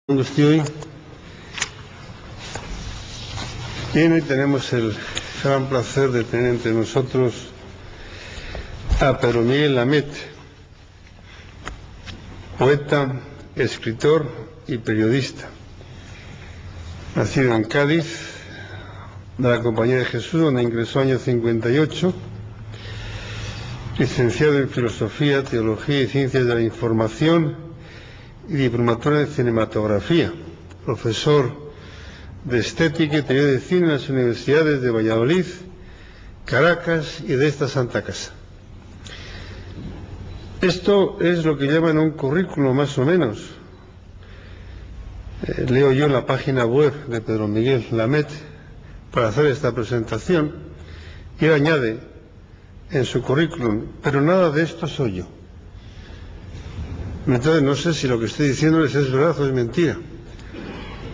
Estoy bien, hoy tenemos el gran placer de tener entre nosotros a Pedro Miguel Lamet, poeta, escritor y periodista, nacido en Cádiz, de la Compañía de Jesús, donde ingresó en el año 58, licenciado en Filosofía, Teología y Ciencias de la Información y diplomatura en cinematografía, profesor de estética y teoría de cine en las universidades de Valladolid, Caracas y de esta Santa Casa. Esto es lo que llaman un currículo, más o menos. Leo yo la página web de Pedro Miguel Lamet para hacer esta presentación y él añade en su currículum: pero nada de esto soy yo. Entonces no sé si lo que estoy diciéndoles es verdad o es mentira,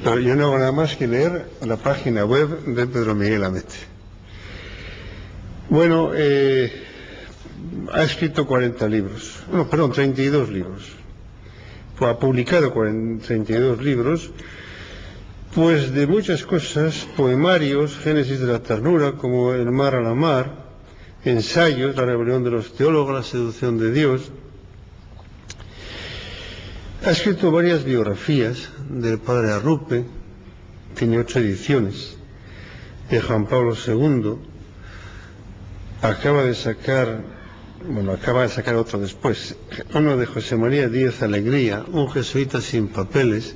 pero yo no hago nada más que leer la página web de Pedro Miguel Lamet. Bueno, ha escrito 40 libros, 32 libros, ha publicado 32 libros, pues de muchas cosas: poemarios, Génesis de la ternura, como El mar a la mar, ensayos, La rebelión de los teólogos, La seducción de Dios. Ha escrito varias biografías del padre Arrupe, tiene 8 ediciones, de Juan Pablo II, acaba de sacar otro después, uno de José María Díaz Alegría, un jesuita sin papeles,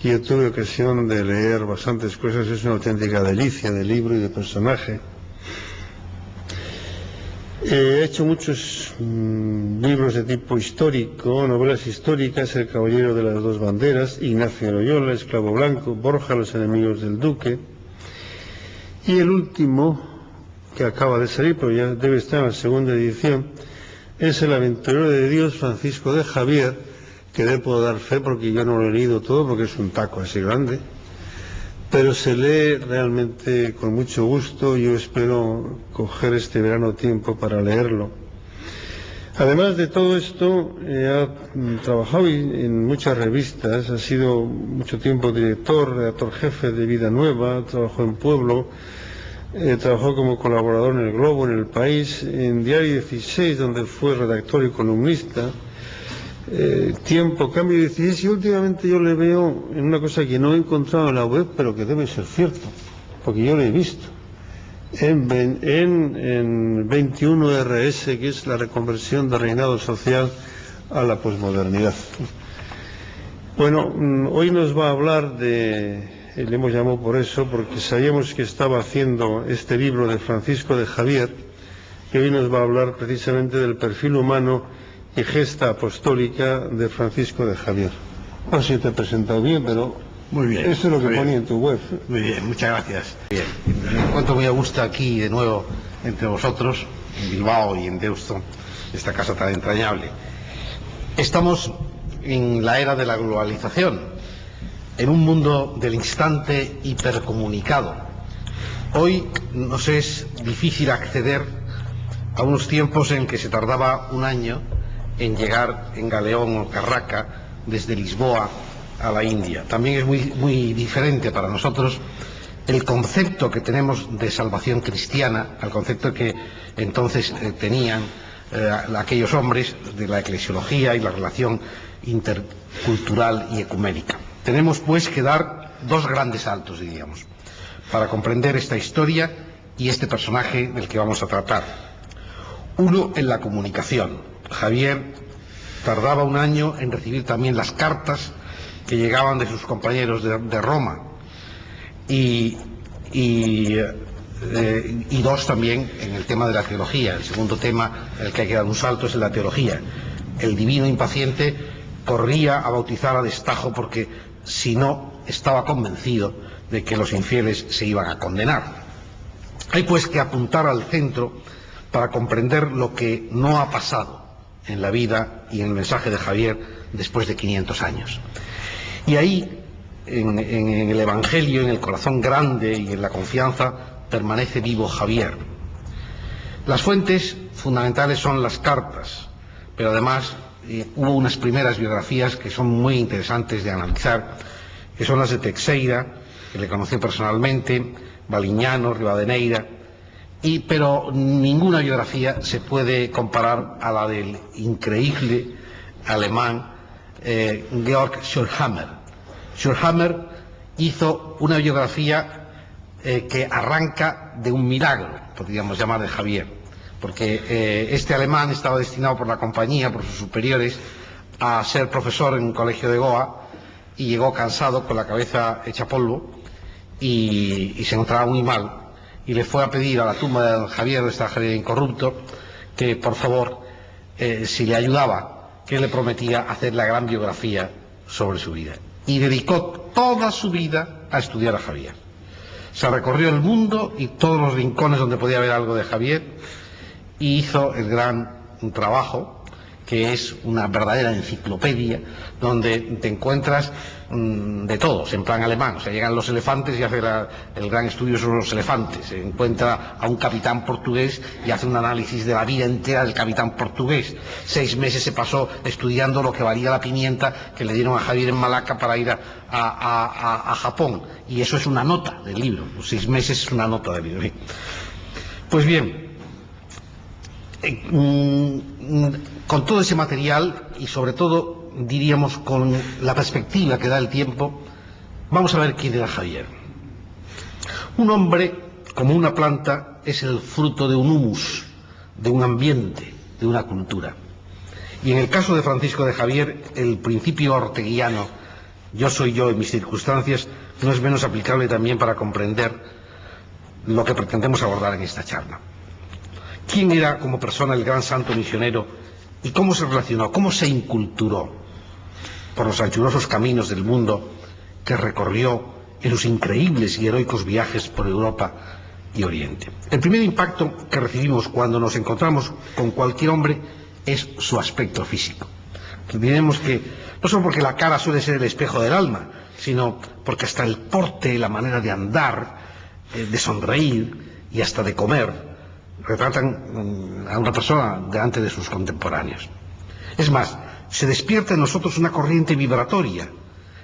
que yo tuve ocasión de leer bastantes cosas. Es una auténtica delicia de libro y de personaje. He hecho muchos libros de tipo histórico, novelas históricas: El caballero de las dos banderas, Ignacio de Loyola, Esclavo blanco, Borja, Los enemigos del duque. Y el último, que acaba de salir, pero ya debe estar en la segunda edición, es El aventurero de Dios, Francisco de Javier, que le puedo dar fe porque yo no lo he leído todo, porque es un taco así grande, pero se lee realmente con mucho gusto. Yo espero coger este verano tiempo para leerlo. Además de todo esto, ha trabajado en muchas revistas, ha sido mucho tiempo redactor jefe de Vida Nueva, trabajó en Pueblo, trabajó como colaborador en El Globo, en El País, en Diario 16, donde fue redactor y columnista. Cambio 16, y últimamente yo le veo en una cosa que no he encontrado en la web, pero que debe ser cierto, porque yo lo he visto, en 21RS, que es la reconversión del reinado social a la posmodernidad. Bueno, hoy nos va a hablar le hemos llamado por eso, porque sabíamos que estaba haciendo este libro de Francisco de Javier, y hoy nos va a hablar precisamente del perfil humano y gesta apostólica de Francisco de Javier. No sé si te he presentado bien, pero muy bien, eso es lo que ponía en tu web. Muy bien, muchas gracias. Bien, me encuentro muy a gusto aquí de nuevo entre vosotros, en Bilbao y en Deusto, esta casa tan entrañable. Estamos en la era de la globalización, en un mundo del instante hipercomunicado. Hoy nos es difícil acceder a unos tiempos en que se tardaba un año en llegar en galeón o carraca desde Lisboa a la India. También es muy diferente para nosotros el concepto que tenemos de salvación cristiana al concepto que entonces tenían aquellos hombres de la eclesiología y la relación intercultural y ecuménica. Tenemos pues que dar 2 grandes saltos, diríamos, para comprender esta historia y este personaje del que vamos a tratar. Uno, en la comunicación. Javier tardaba un año en recibir también las cartas que llegaban de sus compañeros de Roma, y 2 también en el tema de la teología. El segundo tema en el que hay que dar un salto es en la teología. El divino impaciente corría a bautizar a destajo, porque si no, estaba convencido de que los infieles se iban a condenar. Hay pues que apuntar al centro para comprender lo que no ha pasado en la vida y en el mensaje de Javier después de 500 años. Y ahí, en el Evangelio, en el corazón grande y en la confianza, permanece vivo Javier. Las fuentes fundamentales son las cartas, pero además hubo unas primeras biografías que son muy interesantes de analizar, que son las de Teixeira, que le conoció personalmente, Baliñano, Rivadeneira, pero ninguna biografía se puede comparar a la del increíble alemán Georg Schurhammer. Schurhammer hizo una biografía que arranca de un milagro, podríamos llamar, de Javier, porque este alemán estaba destinado por la compañía, por sus superiores, a ser profesor en un colegio de Goa, y llegó cansado, con la cabeza hecha polvo, y se encontraba muy mal, y le fue a pedir a la tumba de don Javier, de esta Javier incorrupto, que por favor, si le ayudaba, que le prometía hacer la gran biografía sobre su vida. Y dedicó toda su vida a estudiar a Javier. Se recorrió el mundo y todos los rincones donde podía haber algo de Javier, y hizo el gran trabajo, que es una verdadera enciclopedia, donde te encuentras de todos, en plan alemán. O sea, llegan los elefantes y hace el gran estudio sobre los elefantes. Se encuentra a un capitán portugués y hace un análisis de la vida entera del capitán portugués. 6 meses se pasó estudiando lo que valía la pimienta que le dieron a Javier en Malaca para ir a Japón. Y eso es una nota del libro. Los 6 meses es una nota del libro. Pues bien, con todo ese material y sobre todo, diríamos, con la perspectiva que da el tiempo, vamos a ver quién era Javier. Un hombre, como una planta, es el fruto de un humus, de un ambiente, de una cultura. Y en el caso de Francisco de Javier, el principio orteguiano, yo soy yo en mis circunstancias, no es menos aplicable también para comprender lo que pretendemos abordar en esta charla. ¿Quién era como persona el gran santo misionero y cómo se relacionó, cómo se inculturó por los anchurosos caminos del mundo que recorrió en sus increíbles y heroicos viajes por Europa y Oriente? El primer impacto que recibimos cuando nos encontramos con cualquier hombre es su aspecto físico. Diremos que no solo porque la cara suele ser el espejo del alma, sino porque hasta el porte, la manera de andar, de sonreír y hasta de comer retratan a una persona delante de sus contemporáneos. Es más, se despierta en nosotros una corriente vibratoria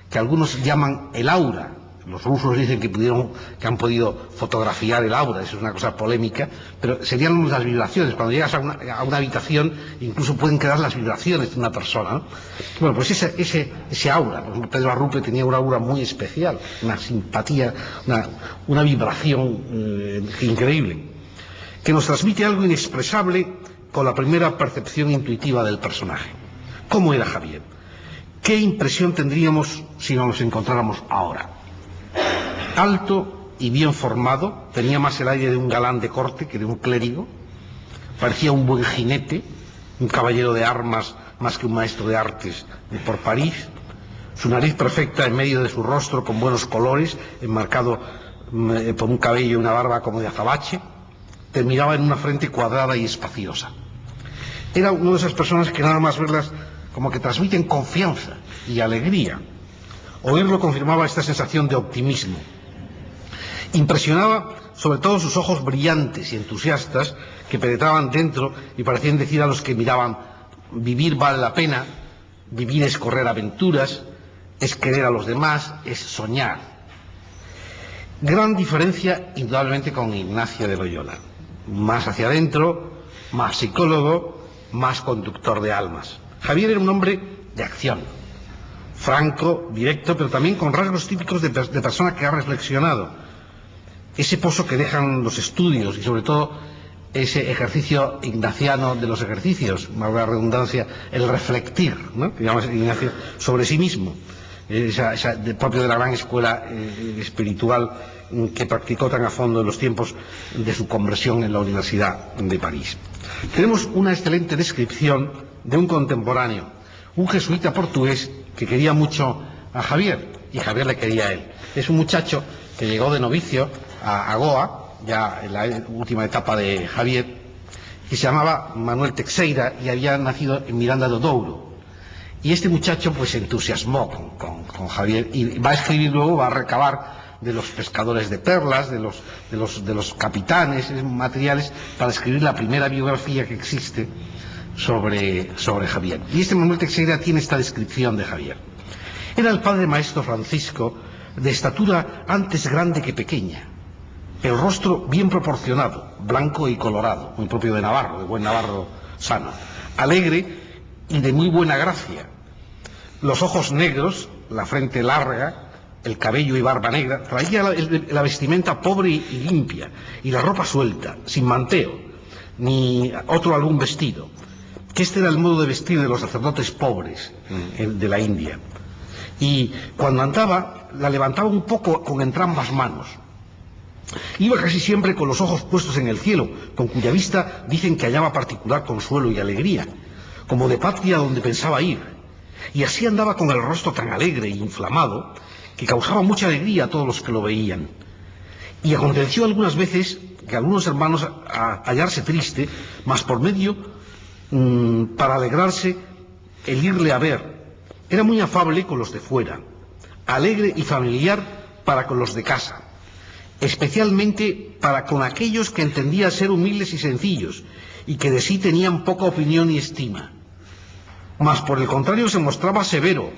que algunos llaman el aura. Los rusos dicen que han podido fotografiar el aura, eso es una cosa polémica, pero serían las vibraciones. Cuando llegas a una habitación, incluso pueden quedar las vibraciones de una persona, ¿no? Bueno, pues ese aura, por ejemplo, Pedro Arrupe tenía una aura muy especial, una simpatía, una vibración increíble, que nos transmite algo inexpresable con la primera percepción intuitiva del personaje. ¿Cómo era Javier? ¿Qué impresión tendríamos si nos encontráramos ahora? Alto y bien formado, tenía más el aire de un galán de corte que de un clérigo, parecía un buen jinete, un caballero de armas más que un maestro de artes por París, su nariz perfecta en medio de su rostro con buenos colores, enmarcado por un cabello y una barba como de azabache, terminaba en una frente cuadrada y espaciosa. Era una de esas personas que nada más verlas como que transmiten confianza y alegría. Oírlo confirmaba esta sensación de optimismo. Impresionaba sobre todo sus ojos brillantes y entusiastas que penetraban dentro y parecían decir a los que miraban: vivir vale la pena, vivir es correr aventuras, es querer a los demás, es soñar. Gran diferencia indudablemente con Ignacio de Loyola. Más hacia adentro, más psicólogo, más conductor de almas. Javier era un hombre de acción, franco, directo, pero también con rasgos típicos de persona que ha reflexionado. Ese pozo que dejan los estudios y sobre todo ese ejercicio ignaciano de los ejercicios, valga la redundancia, el reflectir, ¿no?, que llama Ignacio, sobre sí mismo, propio de la gran escuela espiritual que practicó tan a fondo en los tiempos de su conversión en la Universidad de París. Tenemos una excelente descripción de un contemporáneo, un jesuita portugués que quería mucho a Javier y Javier le quería a él. Es un muchacho que llegó de novicio a Goa, ya en la última etapa de Javier, que se llamaba Manuel Teixeira y había nacido en Miranda do Douro. Y este muchacho pues se entusiasmó con Javier y va a escribir luego, va a recabar de los pescadores de perlas, de los capitanes, materiales para escribir la primera biografía que existe sobre Javier. Y este Manuel Teixeira tiene esta descripción de Javier. Era el padre maestro Francisco, de estatura antes grande que pequeña, el rostro bien proporcionado, blanco y colorado, muy propio de Navarro, de buen navarro sano, alegre y de muy buena gracia, los ojos negros, la frente larga, el cabello y barba negra, traía la vestimenta pobre y limpia, y la ropa suelta, sin manteo, ni otro algún vestido, que este era el modo de vestir de los sacerdotes pobres de la India. Y cuando andaba, la levantaba un poco con entrambas manos. Iba casi siempre con los ojos puestos en el cielo, con cuya vista dicen que hallaba particular consuelo y alegría, como de patria donde pensaba ir. Y así andaba con el rostro tan alegre e inflamado, que causaba mucha alegría a todos los que lo veían. Y aconteció algunas veces que algunos hermanos a hallarse triste, mas por medio, para alegrarse, el irle a ver. Era muy afable con los de fuera, alegre y familiar para con los de casa, especialmente para con aquellos que entendía ser humildes y sencillos, y que de sí tenían poca opinión y estima. Mas por el contrario se mostraba severo,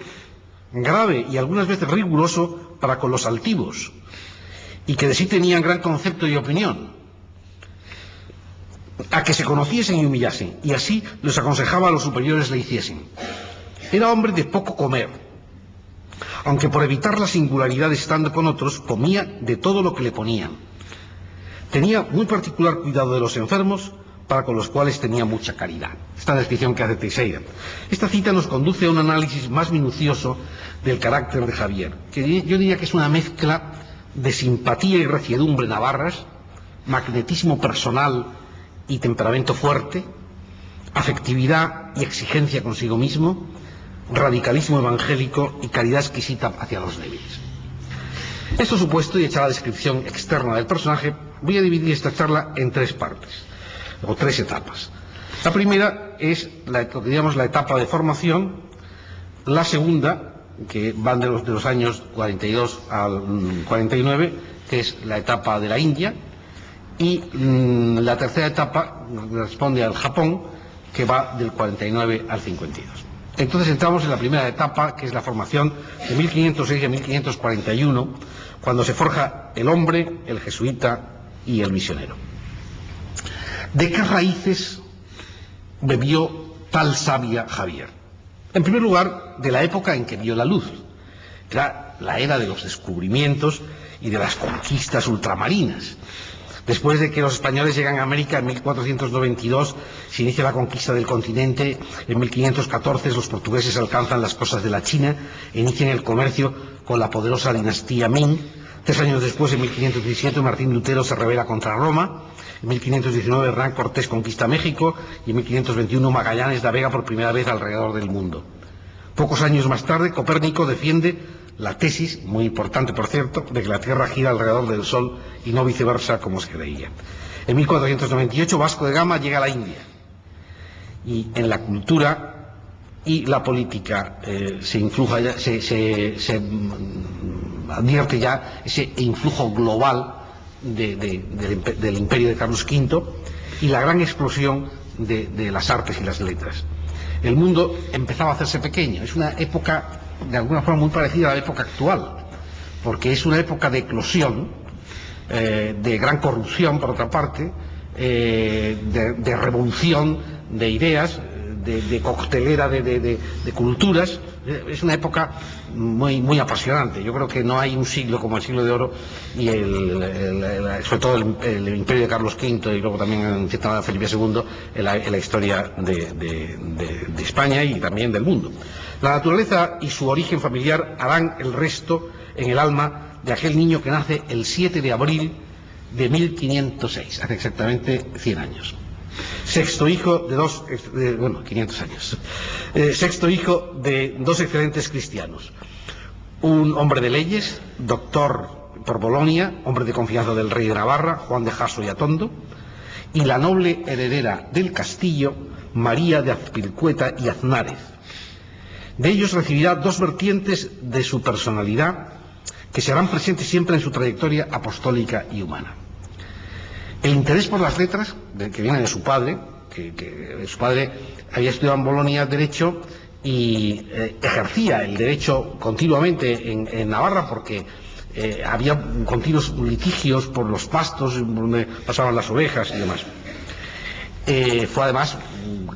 grave y algunas veces riguroso para con los altivos, y que de sí tenían gran concepto y opinión, a que se conociesen y humillasen, y así les aconsejaba a los superiores le hiciesen. Era hombre de poco comer, aunque por evitar la singularidad estando con otros, comía de todo lo que le ponían. Tenía muy particular cuidado de los enfermos, para con los cuales tenía mucha caridad. Esta descripción que hace Teixeira. Esta cita nos conduce a un análisis más minucioso del carácter de Javier, que yo diría que es una mezcla de simpatía y reciedumbre navarras, magnetismo personal y temperamento fuerte, afectividad y exigencia consigo mismo, radicalismo evangélico y caridad exquisita hacia los débiles. Esto supuesto, y hecha la descripción externa del personaje, voy a dividir esta charla en tres partes, o tres etapas. La primera es la etapa de formación, la segunda, que van de los años 42 al 49, que es la etapa de la India, y la tercera etapa responde al Japón, que va del 49 al 52. Entonces entramos en la primera etapa, que es la formación de 1506 a 1541, cuando se forja el hombre, el jesuita y el misionero. ¿De qué raíces bebió tal savia Javier? En primer lugar, de la época en que vio la luz. Era la era de los descubrimientos y de las conquistas ultramarinas. Después de que los españoles llegan a América en 1492, se inicia la conquista del continente. En 1514 los portugueses alcanzan las costas de la China e inician el comercio con la poderosa dinastía Ming. 3 años después, en 1517, Martín Lutero se rebela contra Roma. En 1519 Hernán Cortés conquista México y en 1521 Magallanes navega por primera vez alrededor del mundo. Pocos años más tarde, Copérnico defiende la tesis, muy importante por cierto, de que la Tierra gira alrededor del Sol y no viceversa como se creía. En 1498 Vasco de Gama llega a la India y en la cultura y la política se advierte ya ese influjo global del imperio de Carlos V y la gran explosión de las artes y las letras. El mundo empezaba a hacerse pequeño. Es una época de alguna forma muy parecida a la época actual, porque es una época de eclosión, de gran corrupción por otra parte, de revolución de ideas, de coctelera de culturas. Es una época muy apasionante. Yo creo que no hay un siglo como el siglo de oro y sobre todo el imperio de Carlos V y luego también en cierta manera Felipe II en la historia de España y también del mundo. La naturaleza y su origen familiar harán el resto en el alma de aquel niño que nace el 7 de abril de 1506, hace exactamente 100 años. Sexto hijo de 500 años. Sexto hijo de dos excelentes cristianos. Un hombre de leyes, doctor por Bolonia, hombre de confianza del rey de Navarra, Juan de Jasso y Atondo, y la noble heredera del castillo, María de Azpilcueta y Aznárez. De ellos recibirá dos vertientes de su personalidad que se harán presentes siempre en su trayectoria apostólica y humana. El interés por las letras, que viene de su padre, que su padre había estudiado en Bolonia Derecho y ejercía el derecho continuamente en Navarra, porque había continuos litigios por los pastos donde pasaban las ovejas y demás. Fue además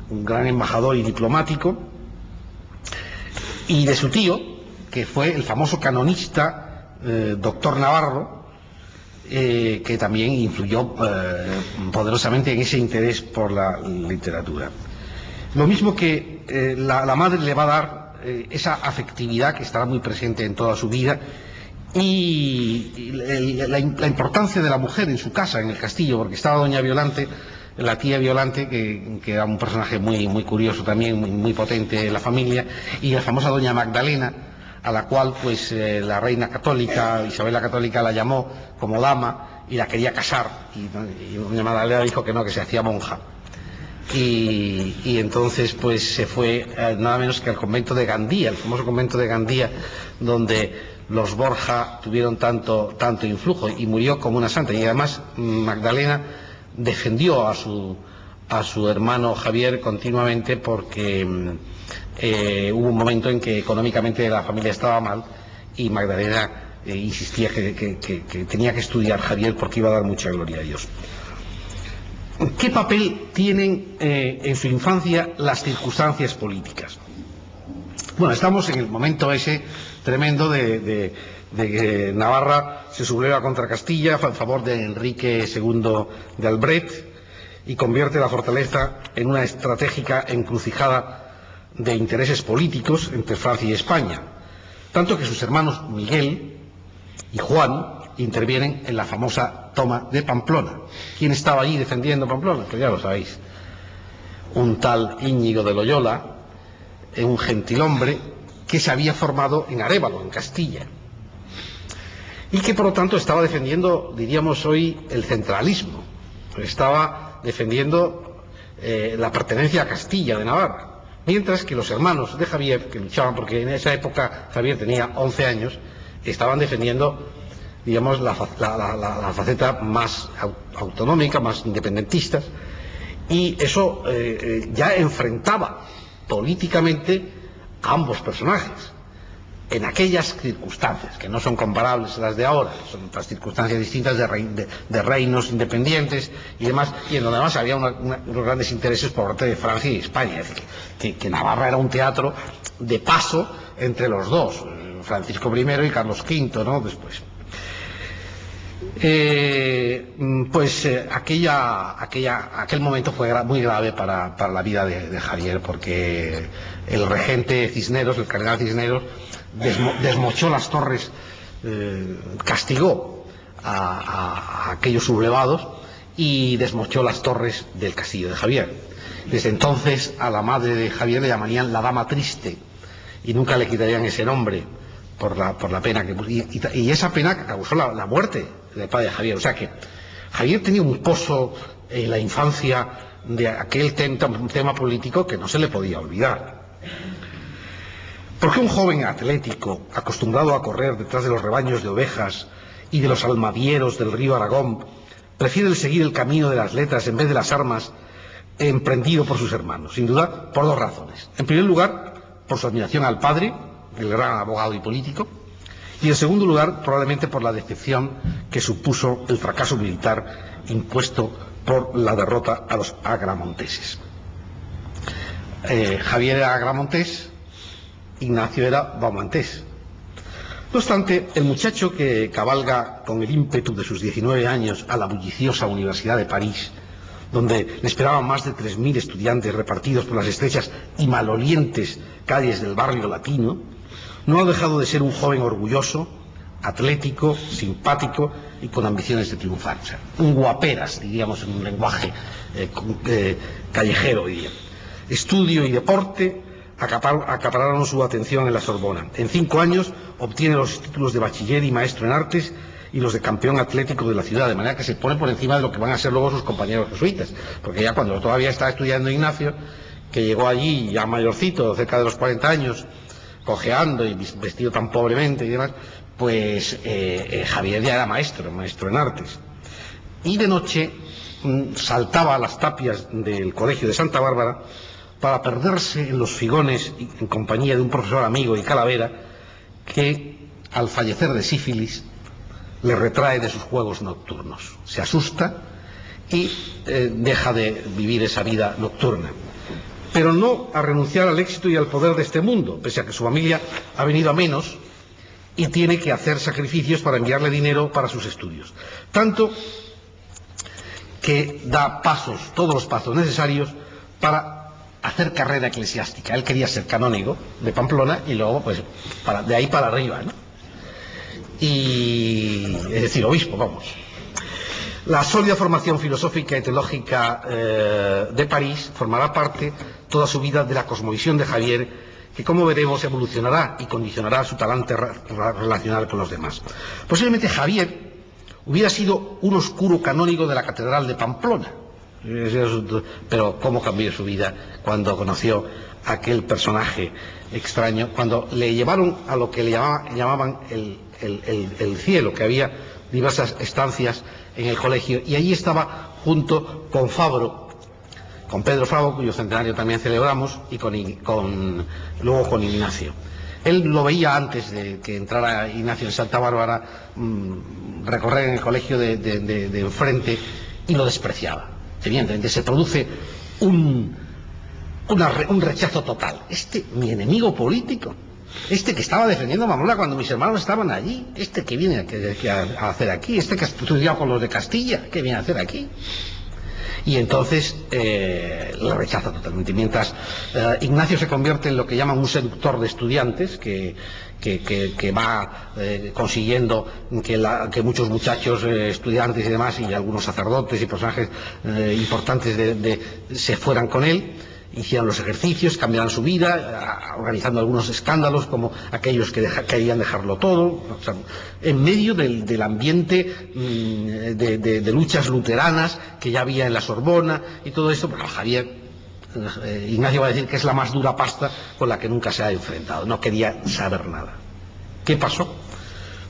un gran embajador y diplomático, y de su tío, que fue el famoso canonista doctor Navarro, que también influyó poderosamente en ese interés por la literatura. Lo mismo que la madre le va a dar esa afectividad que estará muy presente en toda su vida, y la importancia de la mujer en su casa, en el castillo, porque estaba doña Violante, la tía Violante, que era un personaje muy curioso también, muy potente en la familia, y la famosa doña Magdalena, a la cual pues la reina católica, Isabel la Católica, la llamó como dama y la quería casar, y doña Magdalena dijo que no, que se hacía monja. Y entonces pues se fue nada menos que al convento de Gandía, el famoso convento de Gandía, donde los Borja tuvieron tanto influjo, y murió como una santa. Y además Magdalena defendió a su hermano Javier continuamente, porque hubo un momento en que económicamente la familia estaba mal, y Magdalena insistía que tenía que estudiar Javier porque iba a dar mucha gloria a Dios. ¿Qué papel tienen en su infancia las circunstancias políticas? Bueno, estamos en el momento ese tremendo de que Navarra se subleva contra Castilla a favor de Enrique II de Albret, y convierte la fortaleza en una estratégica encrucijada de intereses políticos entre Francia y España, tanto que sus hermanos Miguel y Juan intervienen en la famosa toma de Pamplona. ¿Quién estaba allí defendiendo Pamplona? Pues ya lo sabéis, un tal Íñigo de Loyola, un gentilhombre que se había formado en Arévalo, en Castilla, y que por lo tanto estaba defendiendo, diríamos hoy, el centralismo. Estaba defendiendo la pertenencia a Castilla de Navarra, mientras que los hermanos de Javier, que luchaban, porque en esa época Javier tenía 11 años, estaban defendiendo, digamos, la faceta más autonómica, más independentista, y eso ya enfrentaba políticamente a ambos personajes en aquellas circunstancias, que no son comparables a las de ahora, son otras circunstancias distintas de reinos independientes y demás, y en donde además había unos grandes intereses por parte de Francia y España. Es decir, que Navarra era un teatro de paso entre los dos, Francisco I y Carlos V, ¿no?, después. Aquel momento fue muy grave para la vida de Javier, porque el regente Cisneros, el cardenal Cisneros, desmochó las torres, castigó a aquellos sublevados y desmochó las torres del castillo de Javier. Desde entonces a la madre de Javier le llamarían la Dama Triste, y nunca le quitarían ese nombre por la pena y esa pena causó la muerte del padre de Javier. O sea que Javier tenía un pozo en la infancia de aquel tema político que no se le podía olvidar. ¿Por qué un joven atlético, acostumbrado a correr detrás de los rebaños de ovejas y de los almadieros del río Aragón, prefiere seguir el camino de las letras en vez de las armas emprendido por sus hermanos? Sin duda, por dos razones. En primer lugar, por su admiración al padre, el gran abogado y político, y en segundo lugar, probablemente por la decepción que supuso el fracaso militar impuesto por la derrota a los agramonteses. Javier era agramontés, Ignacio era baumantés. No obstante, el muchacho que cabalga con el ímpetu de sus 19 años a la bulliciosa Universidad de París, donde le esperaban más de 3.000 estudiantes repartidos por las estrechas y malolientes calles del barrio latino, no ha dejado de ser un joven orgulloso, atlético, simpático y con ambiciones de triunfar. O sea, un guaperas, diríamos en un lenguaje callejero, diría. Estudio y deporte acapararon su atención en la Sorbona. En 5 años obtiene los títulos de bachiller y maestro en artes y los de campeón atlético de la ciudad, de manera que se pone por encima de lo que van a ser luego sus compañeros jesuitas, porque ya cuando todavía estaba estudiando Ignacio, que llegó allí ya mayorcito, cerca de los 40 años, cojeando y vestido tan pobremente y demás, pues Javier ya era maestro en artes. y de noche saltaba a las tapias del colegio de Santa Bárbara para perderse en los figones en compañía de un profesor amigo y calavera que, al fallecer de sífilis, le retrae de sus juegos nocturnos. Se asusta y deja de vivir esa vida nocturna. Pero no a renunciar al éxito y al poder de este mundo, pese a que su familia ha venido a menos y tiene que hacer sacrificios para enviarle dinero para sus estudios. Tanto que da todos los pasos necesarios para hacer carrera eclesiástica. Él quería ser canónigo de Pamplona y luego, pues, de ahí para arriba, ¿no? Es decir, obispo, vamos. La sólida formación filosófica y teológica de París formará parte toda su vida de la cosmovisión de Javier, que, como veremos, evolucionará y condicionará su talante relacional con los demás. Posiblemente Javier hubiera sido un oscuro canónigo de la catedral de Pamplona, pero cómo cambió su vida cuando conoció a aquel personaje extraño, cuando le llevaron a lo que le llamaban el cielo, que había diversas estancias en el colegio, y allí estaba junto con Fabro, con Pedro Fabro, cuyo centenario también celebramos, y luego con Ignacio. Él lo veía antes de que entrara Ignacio en Santa Bárbara, recorrer en el colegio de enfrente, y lo despreciaba. Evidentemente se produce un rechazo total. Mi enemigo político, que estaba defendiendo a Manuela cuando mis hermanos estaban allí, que viene a hacer aquí, que ha estudiado con los de Castilla, ¿qué viene a hacer aquí? Y entonces lo rechaza totalmente. Mientras Ignacio se convierte en lo que llaman un seductor de estudiantes, que va consiguiendo que muchos muchachos estudiantes y demás, y algunos sacerdotes y personajes importantes se fueran con él, hicieron los ejercicios, cambiaron su vida, organizando algunos escándalos como aquellos que querían dejarlo todo, o sea, en medio del ambiente de luchas luteranas que ya había en la Sorbona y todo esto. Bueno, Ignacio va a decir que es la más dura pasta con la que nunca se ha enfrentado, no quería saber nada. ¿Qué pasó?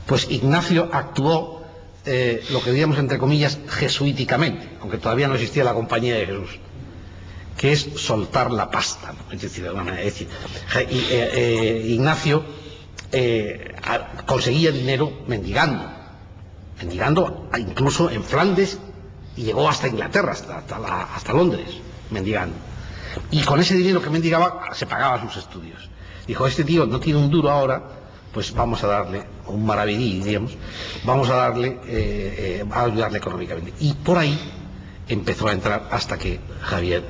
Pues Ignacio actuó lo que diríamos entre comillas jesuíticamente, aunque todavía no existía la Compañía de Jesús, que es soltar la pasta, ¿no? Es decir, de alguna manera, Ignacio conseguía dinero mendigando incluso en Flandes, y llegó hasta Inglaterra, hasta Londres, mendigando. Y con ese dinero que mendigaba se pagaba sus estudios. Dijo, este tío no tiene un duro ahora, pues vamos a darle un maravedí, digamos, vamos a ayudarle económicamente. Y por ahí empezó a entrar hasta que Javier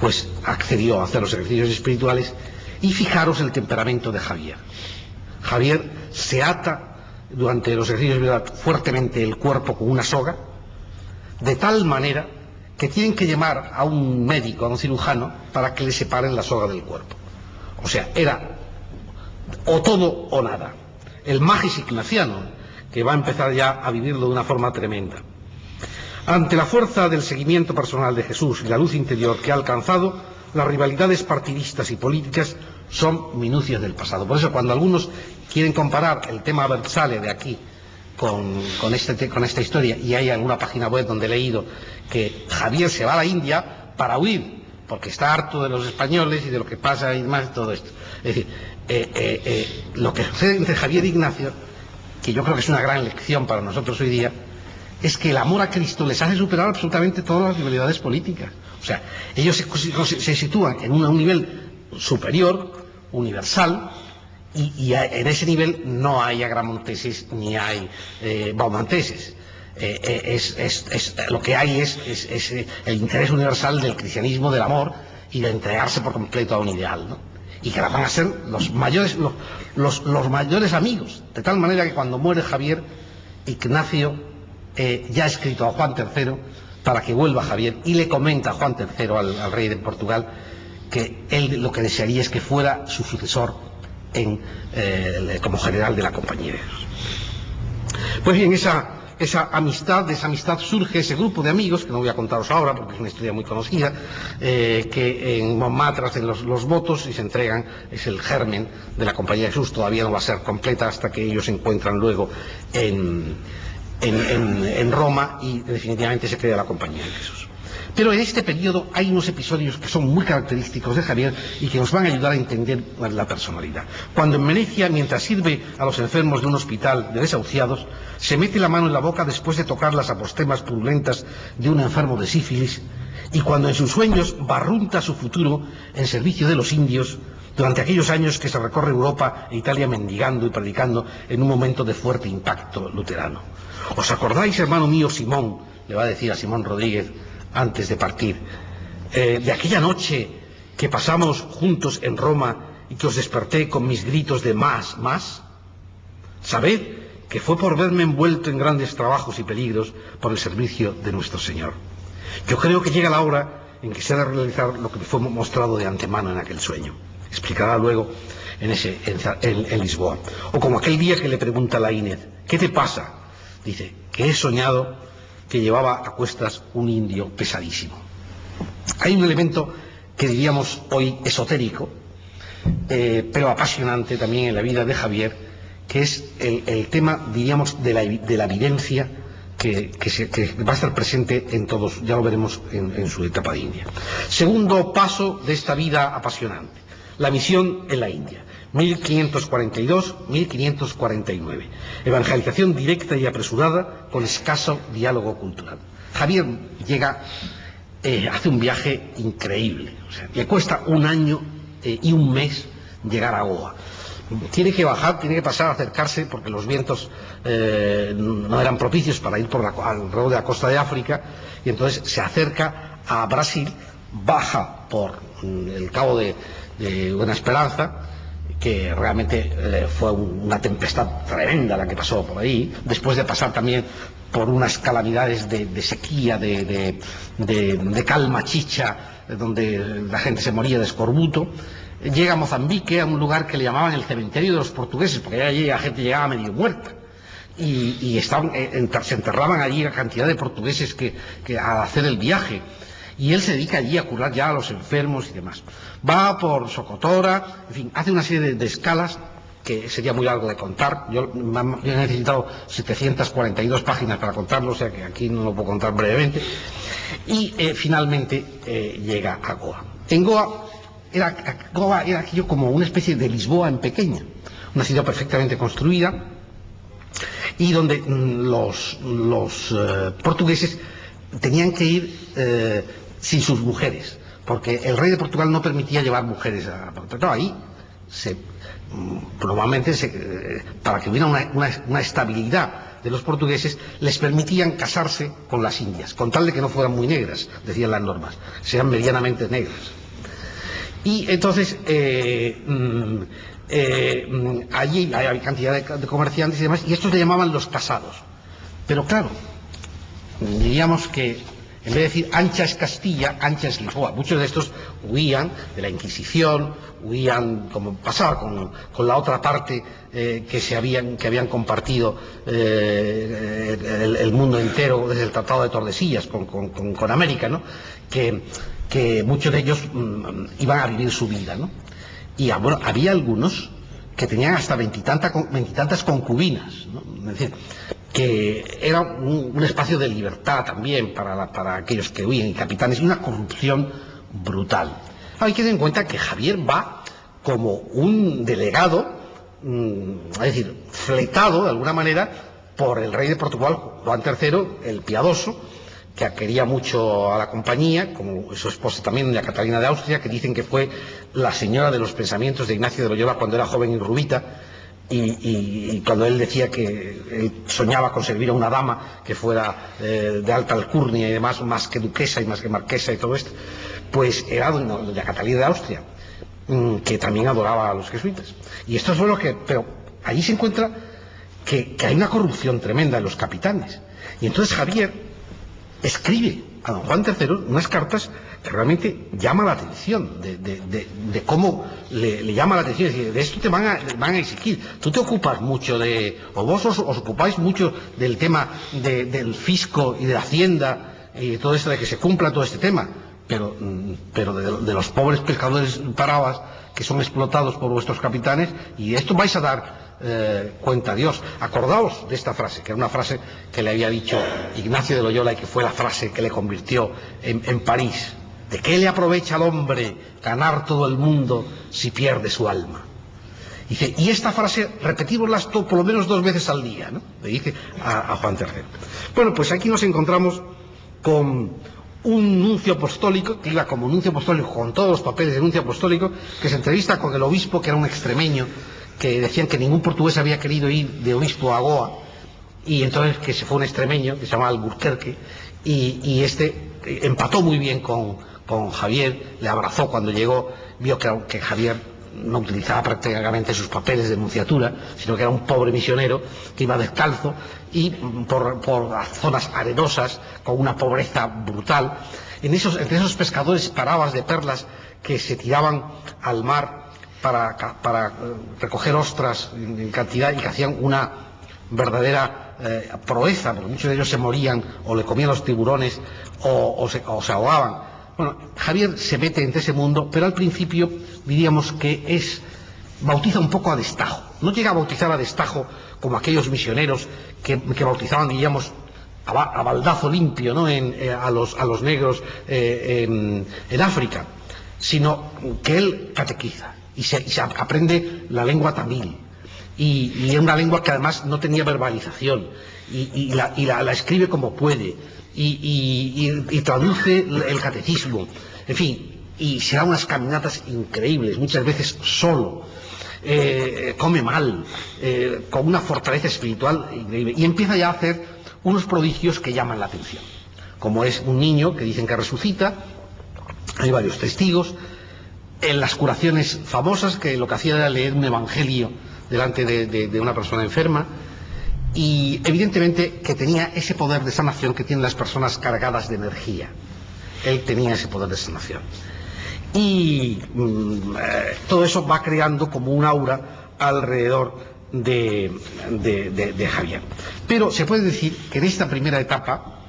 pues accedió a hacer los ejercicios espirituales. Y fijaros el temperamento de Javier. Javier se ata durante los ejercicios espirituales fuertemente el cuerpo con una soga, de tal manera que tienen que llamar a un médico, a un cirujano, para que le separen la soga del cuerpo. O sea, era o todo o nada. El magis ignaciano, que va a empezar ya a vivirlo de una forma tremenda. Ante la fuerza del seguimiento personal de Jesús y la luz interior que ha alcanzado, las rivalidades partidistas y políticas son minucias del pasado. Por eso, cuando algunos quieren comparar el tema Bersale de aquí con esta historia, y hay alguna página web donde he leído que Javier se va a la India para huir, porque está harto de los españoles y de lo que pasa y demás, todo esto. Es decir, lo que sucede entre Javier e Ignacio, que yo creo que es una gran lección para nosotros hoy día, es que el amor a Cristo les hace superar absolutamente todas las rivalidades políticas. O sea, ellos se sitúan en un nivel superior, universal, y en ese nivel no hay agramonteses ni hay baumanteses. Lo que hay es el interés universal del cristianismo, del amor y de entregarse por completo a un ideal, ¿no? Y que van a ser los mayores amigos, de tal manera que cuando muere Javier, Ignacio ya ha escrito a Juan III para que vuelva Javier, y le comenta a Juan III, al rey de Portugal, que él lo que desearía es que fuera su sucesor como general de la Compañía de Jesús. Pues bien, de esa amistad surge ese grupo de amigos, que no voy a contaros ahora porque es una historia muy conocida, que en Montmartre hacen los votos y se entregan. Es el germen de la Compañía de Jesús. Todavía no va a ser completa hasta que ellos se encuentran luego en en Roma y definitivamente se crea la Compañía de Jesús. Pero en este periodo hay unos episodios que son muy característicos de Javier y que nos van a ayudar a entender la personalidad. Cuando en Venecia, mientras sirve a los enfermos de un hospital de desahuciados, se mete la mano en la boca después de tocar las apostemas purulentas de un enfermo de sífilis, y cuando en sus sueños barrunta su futuro en servicio de los indios, durante aquellos años que se recorre Europa e Italia mendigando y predicando en un momento de fuerte impacto luterano. ¿Os acordáis, hermano mío Simón?, le va a decir a Simón Rodríguez antes de partir, de aquella noche que pasamos juntos en Roma y que os desperté con mis gritos de más, más? Sabed que fue por verme envuelto en grandes trabajos y peligros por el servicio de nuestro Señor. Yo creo que llega la hora en que se ha de realizar lo que me fue mostrado de antemano en aquel sueño. Explicará luego en Lisboa. O como aquel día que le pregunta a la Inés, ¿qué te pasa? Dice, que he soñado que llevaba a cuestas un indio pesadísimo. Hay un elemento que diríamos hoy esotérico, pero apasionante también en la vida de Javier, que es el tema, diríamos, de la vivencia que va a estar presente en todos, ya lo veremos en su etapa de India. Segundo paso de esta vida apasionante, la misión en la India. 1542-1549. Evangelización directa y apresurada con escaso diálogo cultural. Javier llega, hace un viaje increíble. O sea, le cuesta un año y un mes llegar a Goa. Tiene que bajar, tiene que pasar a acercarse porque los vientos no eran propicios para ir por alrededor de la costa de África, y entonces se acerca a Brasil, baja por el cabo de Buena Esperanza, que realmente fue una tempestad tremenda la que pasó por ahí, después de pasar también por unas calamidades de sequía, de calma chicha, donde la gente se moría de escorbuto. Llega a Mozambique, a un lugar que le llamaban el cementerio de los portugueses, porque allí la gente llegaba medio muerta. Y se enterraban allí la cantidad de portugueses que al hacer el viaje. Y él se dedica allí a curar ya a los enfermos y demás. Va por Socotora, en fin, hace una serie de escalas que sería muy largo de contar. Yo he necesitado 742 páginas para contarlo, o sea que aquí no lo puedo contar brevemente. Y finalmente llega a Goa. En Goa era aquello como una especie de Lisboa en pequeña, una ciudad perfectamente construida y donde los portugueses tenían que ir sin sus mujeres, porque el rey de Portugal no permitía llevar mujeres a Portugal. Ahí normalmente para que hubiera una estabilidad de los portugueses, les permitían casarse con las indias, con tal de que no fueran muy negras, decían las normas, sean medianamente negras. Y entonces allí hay cantidad de comerciantes y demás, y estos le llamaban los casados. Pero claro, diríamos que en vez de decir ancha es Castilla, ancha es Lisboa. Muchos de estos huían de la Inquisición, huían, como pasaba con la otra parte que habían compartido el mundo entero desde el Tratado de Tordesillas con América, ¿no? Que muchos de ellos iban a vivir su vida, ¿no? Y bueno, había algunos que tenían hasta veintitantas concubinas, ¿no? Es decir, que era un espacio de libertad también para aquellos que huían, y capitanes, y una corrupción brutal. Hay que tener en cuenta que Javier va como un delegado, es decir, fletado de alguna manera por el rey de Portugal, Juan III, el Piadoso, que quería mucho a la compañía, como su esposa también, doña Catalina de Austria, que dicen que fue la señora de los pensamientos de Ignacio de Loyola cuando era joven y rubita, y cuando él decía que él soñaba con servir a una dama que fuera de alta alcurnia y demás, más que duquesa y más que marquesa y todo esto, pues era doña Catalina de Austria, que también adoraba a los jesuitas. Y esto es lo que... Pero allí se encuentra que hay una corrupción tremenda en los capitanes. Y entonces Javier escribe a don Juan III unas cartas que realmente llama la atención de cómo le llama la atención. Es decir, de esto te van a exigir. Tú te ocupas mucho o vos os ocupáis mucho del tema del fisco y de la hacienda y todo esto, de que se cumpla todo este tema, pero de los pobres pescadores parabas que son explotados por vuestros capitanes, y esto vais a dar cuenta Dios. Acordaos de esta frase, que era una frase que le había dicho Ignacio de Loyola y que fue la frase que le convirtió en París. ¿De qué le aprovecha al hombre ganar todo el mundo si pierde su alma? Dice, y esta frase repetímosla por lo menos 2 veces al día, ¿no? Le dice a Juan III. Bueno, pues aquí nos encontramos con un nuncio apostólico, que iba como nuncio apostólico con todos los papeles de nuncio apostólico, que se entrevista con el obispo, que era un extremeño, que decían que ningún portugués había querido ir de obispo a Goa, y entonces que se fue un extremeño, que se llama Alburquerque, y este empató muy bien con Javier, le abrazó cuando llegó, vio que Javier no utilizaba prácticamente sus papeles de nunciatura, sino que era un pobre misionero que iba descalzo y por zonas arenosas, con una pobreza brutal. Entre esos pescadores paradas de perlas que se tiraban al mar para recoger ostras en cantidad y que hacían una verdadera proeza, porque muchos de ellos se morían o le comían los tiburones o se ahogaban. Bueno, Javier se mete entre ese mundo, pero al principio diríamos que bautiza un poco a destajo. No llega a bautizar a destajo como aquellos misioneros que bautizaban, diríamos, a baldazo limpio, ¿no? a los negros en África, sino que él catequiza y se aprende la lengua tamil. Y es una lengua que además no tenía verbalización y la escribe como puede. Y traduce el catecismo, en fin, y se da unas caminatas increíbles, muchas veces solo, come mal, con una fortaleza espiritual increíble, y empieza ya a hacer unos prodigios que llaman la atención, como es un niño que dicen que resucita, hay varios testigos, en las curaciones famosas, que lo que hacía era leer un evangelio delante de una persona enferma, y evidentemente que tenía ese poder de sanación que tienen las personas cargadas de energía. Él tenía ese poder de sanación. Y todo eso va creando como un aura alrededor de Javier. Pero se puede decir que en esta primera etapa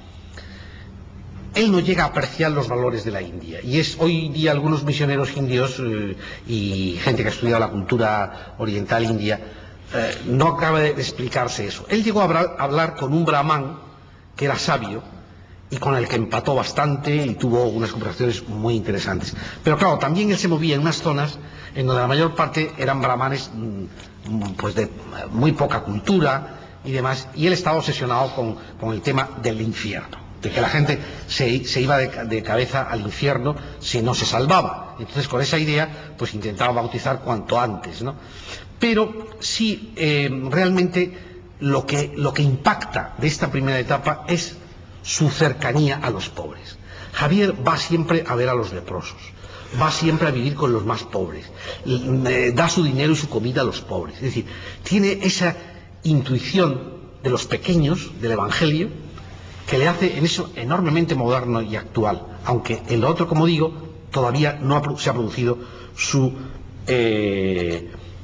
él no llega a apreciar los valores de la India. Y es hoy día algunos misioneros indios y gente que ha estudiado la cultura oriental india, no acaba de explicarse eso. Él llegó a hablar con un brahman que era sabio y con el que empató bastante y tuvo unas conversaciones muy interesantes. Pero claro, también él se movía en unas zonas en donde la mayor parte eran brahmanes pues de muy poca cultura y demás, y él estaba obsesionado con el tema del infierno, de que la gente se iba de cabeza al infierno si no se salvaba. Entonces, con esa idea pues intentaba bautizar cuanto antes, ¿no? Pero sí, realmente lo que impacta de esta primera etapa es su cercanía a los pobres. Javier va siempre a ver a los leprosos, va siempre a vivir con los más pobres, da su dinero y su comida a los pobres. Es decir, tiene esa intuición de los pequeños, del Evangelio, que le hace en eso enormemente moderno y actual, aunque en lo otro, como digo, todavía no se ha producido su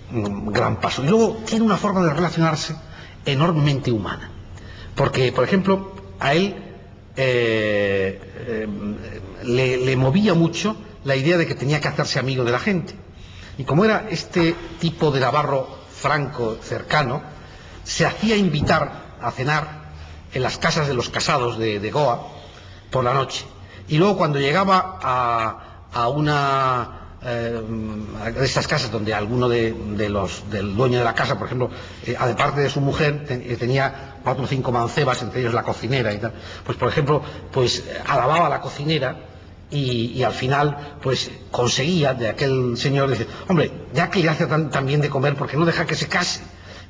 gran paso. Y luego tiene una forma de relacionarse enormemente humana, porque, por ejemplo, a él le movía mucho la idea de que tenía que hacerse amigo de la gente, y como era este tipo de navarro franco cercano, se hacía invitar a cenar en las casas de los casados de Goa por la noche, y luego cuando llegaba a una de estas casas donde alguno del dueño de la casa, por ejemplo, aparte de su mujer, tenía 4 o 5 mancebas, entre ellos la cocinera y tal, pues por ejemplo, pues alababa a la cocinera y al final pues conseguía de aquel señor decir, hombre, ya que le hace tan bien de comer, ¿por qué no deja que se case?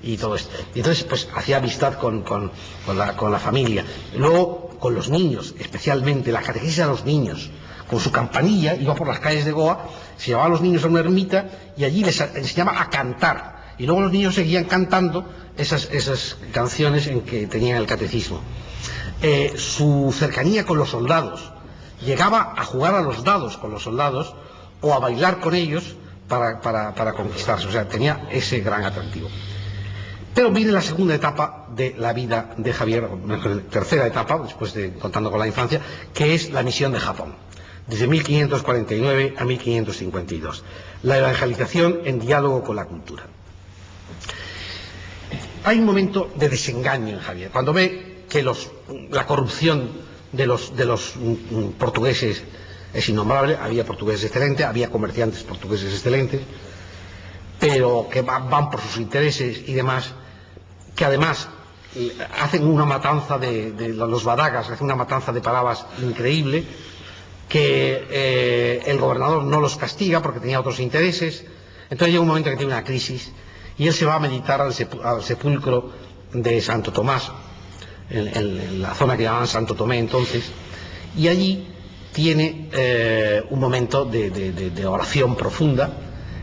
Y todo esto. Y entonces pues hacía amistad con la familia. Luego con los niños, especialmente la catequesis a los niños. Con su campanilla iba por las calles de Goa, se llevaba a los niños a una ermita y allí les enseñaba a cantar. Y luego los niños seguían cantando esas canciones en que tenían el catecismo. Su cercanía con los soldados. Llegaba a jugar a los dados con los soldados o a bailar con ellos para conquistarse. O sea, tenía ese gran atractivo. Pero viene la segunda etapa de la vida de Javier, la tercera etapa, después de contando con la infancia, que es la misión de Japón, desde 1549 a 1552. La evangelización en diálogo con la cultura. hay un momento de desengaño en Javier, cuando ve que la corrupción de los portugueses es innombrable. Había portugueses excelentes, había comerciantes portugueses excelentes, pero que van por sus intereses y demás, que además hacen una matanza de los badagas, hacen una matanza de palabras increíble, que el gobernador no los castiga porque tenía otros intereses. Entonces llega un momento que tiene una crisis y él se va a meditar al sepulcro de Santo Tomás, en la zona que llamaban Santo Tomé entonces, y allí tiene un momento de oración profunda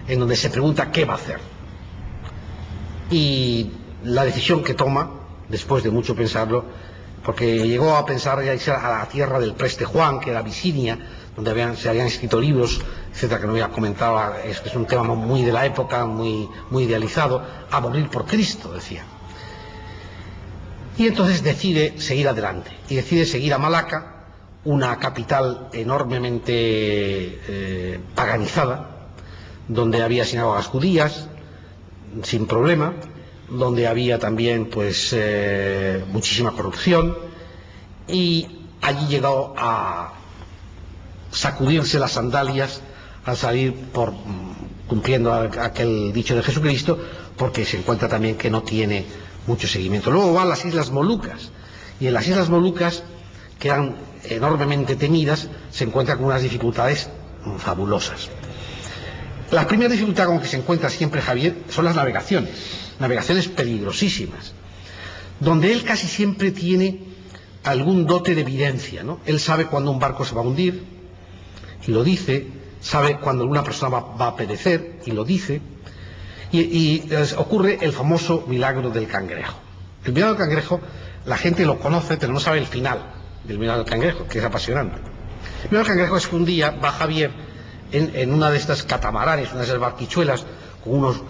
en donde se pregunta qué va a hacer. Y la decisión que toma, después de mucho pensarlo, porque llegó a pensar ya irse a la tierra del Preste Juan, que era Abisinia, donde se habían escrito libros, etcétera, que no voy a comentar, es un tema muy de la época, muy idealizado, a morir por Cristo, decía. Y entonces decide seguir adelante, y decide seguir a Malaca, una capital enormemente paganizada, donde había sinagogas judías, sin problema, donde había también pues muchísima corrupción, y allí llegó a sacudirse las sandalias al salir cumpliendo aquel dicho de Jesucristo, porque se encuentra también que no tiene mucho seguimiento. Luego va a las Islas Molucas, y en las Islas Molucas, que eran enormemente temidas, se encuentra con unas dificultades fabulosas. La primera dificultad con que se encuentra siempre Javier son las navegaciones peligrosísimas, donde él casi siempre tiene algún dote de evidencia, ¿no? Él sabe cuando un barco se va a hundir, y lo dice, sabe cuando alguna persona va a perecer, y lo dice, y ocurre el famoso milagro del cangrejo. El milagro del cangrejo, la gente lo conoce, pero no sabe el final del milagro del cangrejo, que es apasionante. El milagro del cangrejo es que un día va Javier en una de estas catamaranes, una de esas barquichuelas, con unos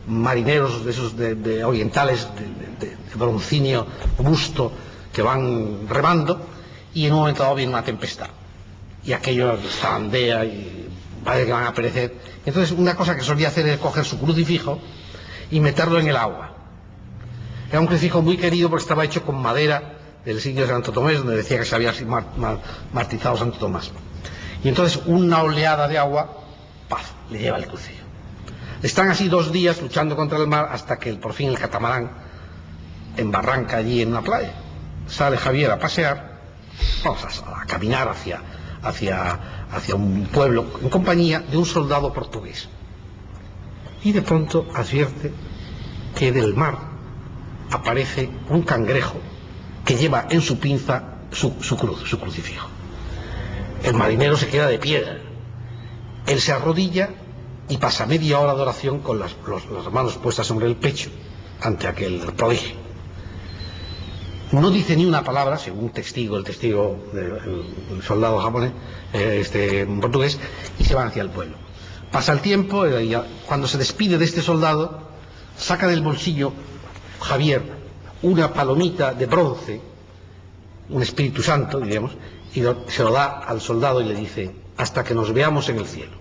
marineros de esos de orientales de broncinio busto, que van remando, y en un momento dado viene una tempestad, y aquello zarandea y parece que van a perecer. Entonces una cosa que solía hacer es coger su crucifijo y meterlo en el agua. Era un crucifijo muy querido porque estaba hecho con madera del sitio de Santo Tomás, donde decía que se había martirizado Santo Tomás. Y entonces una oleada de agua, ¡paf!, le lleva el crucifijo. Están así 2 días luchando contra el mar, hasta que por fin el catamarán embarranca allí en una playa. Sale Javier a pasear, vamos a caminar hacia un pueblo en compañía de un soldado portugués. Y de pronto advierte que del mar aparece un cangrejo que lleva en su pinza su crucifijo. El marinero se queda de piedra. Él se arrodilla y pasa media hora de oración con las manos puestas sobre el pecho ante aquel prodigio. No dice ni una palabra, según el testigo del soldado japonés, portugués, y se van hacia el pueblo. Pasa el tiempo, y cuando se despide de este soldado, saca del bolsillo Javier una palomita de bronce, un Espíritu Santo, diríamos, y se lo da al soldado y le dice: hasta que nos veamos en el cielo.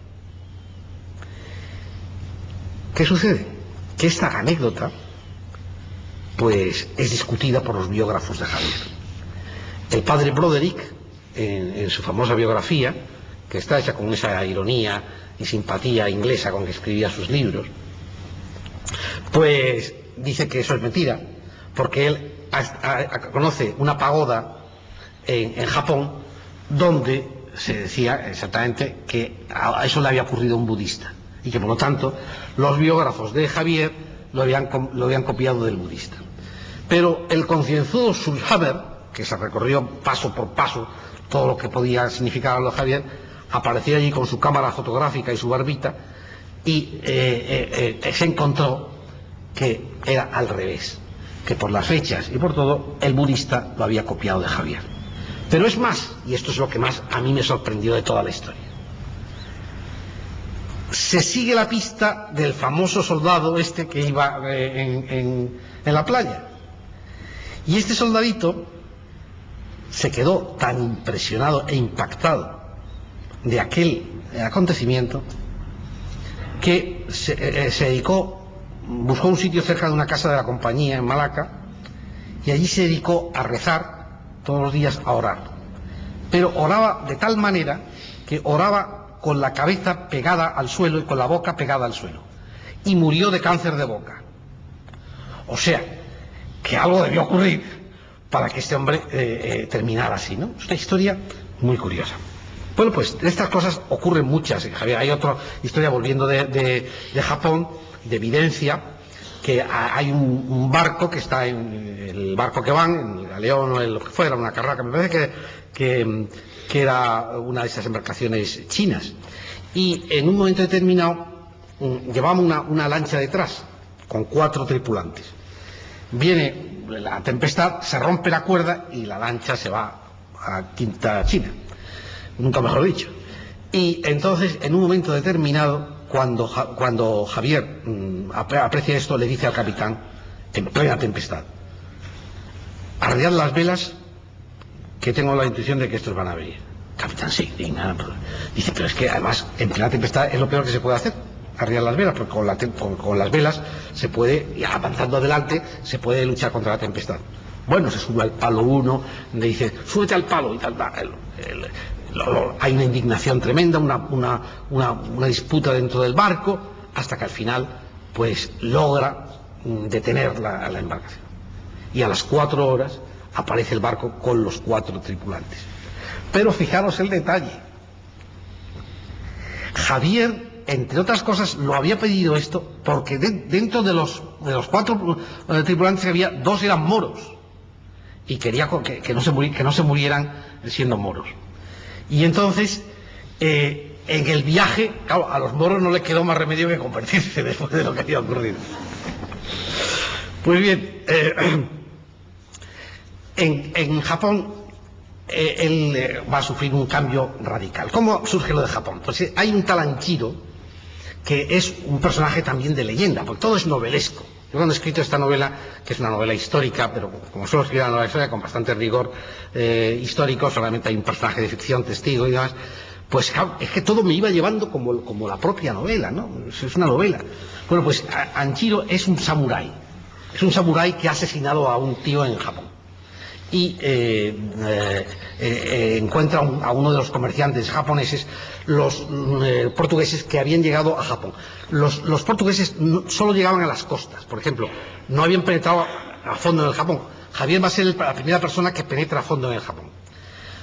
¿Qué sucede? Que esta anécdota pues es discutida por los biógrafos de Javier. El padre Broderick, en su famosa biografía, que está hecha con esa ironía y simpatía inglesa con que escribía sus libros, pues dice que eso es mentira, porque él conoce una pagoda en Japón donde se decía exactamente que a eso le había ocurrido a un budista, y que por lo tanto los biógrafos de Javier lo habían copiado del budista. Pero el concienzudo Schulhaber, que se recorrió paso por paso todo lo que podía significar lo de Javier, apareció allí con su cámara fotográfica y su barbita, y se encontró que era al revés, que por las fechas y por todo el budista lo había copiado de Javier. Pero es más, y esto es lo que más a mí me sorprendió de toda la historia, se sigue la pista del famoso soldado que iba en la playa, y este soldadito se quedó tan impresionado e impactado de aquel acontecimiento que se dedicó buscó un sitio cerca de una casa de la compañía en Malaca y allí se dedicó a rezar todos los días, a orar. Pero oraba de tal manera que oraba con la cabeza pegada al suelo y con la boca pegada al suelo. Y murió de cáncer de boca. O sea, que algo debió ocurrir para que este hombre terminara así, ¿no? Es una historia muy curiosa. Bueno, pues de estas cosas ocurren muchas, Javier. Hay otra historia, volviendo de Japón, de evidencia, que hay un barco que está en el barco que van, en el galeón o en lo que fuera, una carraca, me parece que era una de esas embarcaciones chinas. Y en un momento determinado llevamos una lancha detrás, con 4 tripulantes. Viene la tempestad, se rompe la cuerda y la lancha se va a Quinta China, nunca mejor dicho. Y entonces, en un momento determinado, cuando Javier aprecia esto, le dice al capitán, en plena tempestad: arriad las velas, que tengo la intuición de que estos van a venir. Capitán, sí, dice, pero es que además en plena tempestad es lo peor que se puede hacer, arriar las velas, porque con las velas se puede, y avanzando adelante, se puede luchar contra la tempestad. Bueno, se sube al palo uno, le dice, súbete al palo y tal. Hay una indignación tremenda, una disputa dentro del barco, hasta que al final pues logra detener la embarcación. Y a las 4 horas aparece el barco con los 4 tripulantes. Pero fijaros el detalle. Javier, entre otras cosas, lo había pedido esto porque dentro de los 4 tripulantes que había, 2 eran moros y quería que no se murieran siendo moros. Y entonces, en el viaje, claro, a los moros no les quedó más remedio que convertirse después de lo que había ocurrido. Pues bien, en Japón él va a sufrir un cambio radical. ¿Cómo surge lo de Japón? Pues hay un tal Anchiro, que es un personaje también de leyenda, porque todo es novelesco. Yo cuando he escrito esta novela, que es una novela histórica, pero como suelo escribir una novela histórica con bastante rigor histórico, solamente hay un personaje de ficción, testigo y demás, pues claro, es que todo me iba llevando como la propia novela, ¿no? Es una novela. Bueno, pues Anchiro es un samurái. Es un samurái que ha asesinado a un tío en Japón. Y encuentra a uno de los comerciantes japoneses, los portugueses que habían llegado a Japón. Los portugueses solo llegaban a las costas, por ejemplo, no habían penetrado a fondo en el Japón. Javier va a ser la primera persona que penetra a fondo en el Japón.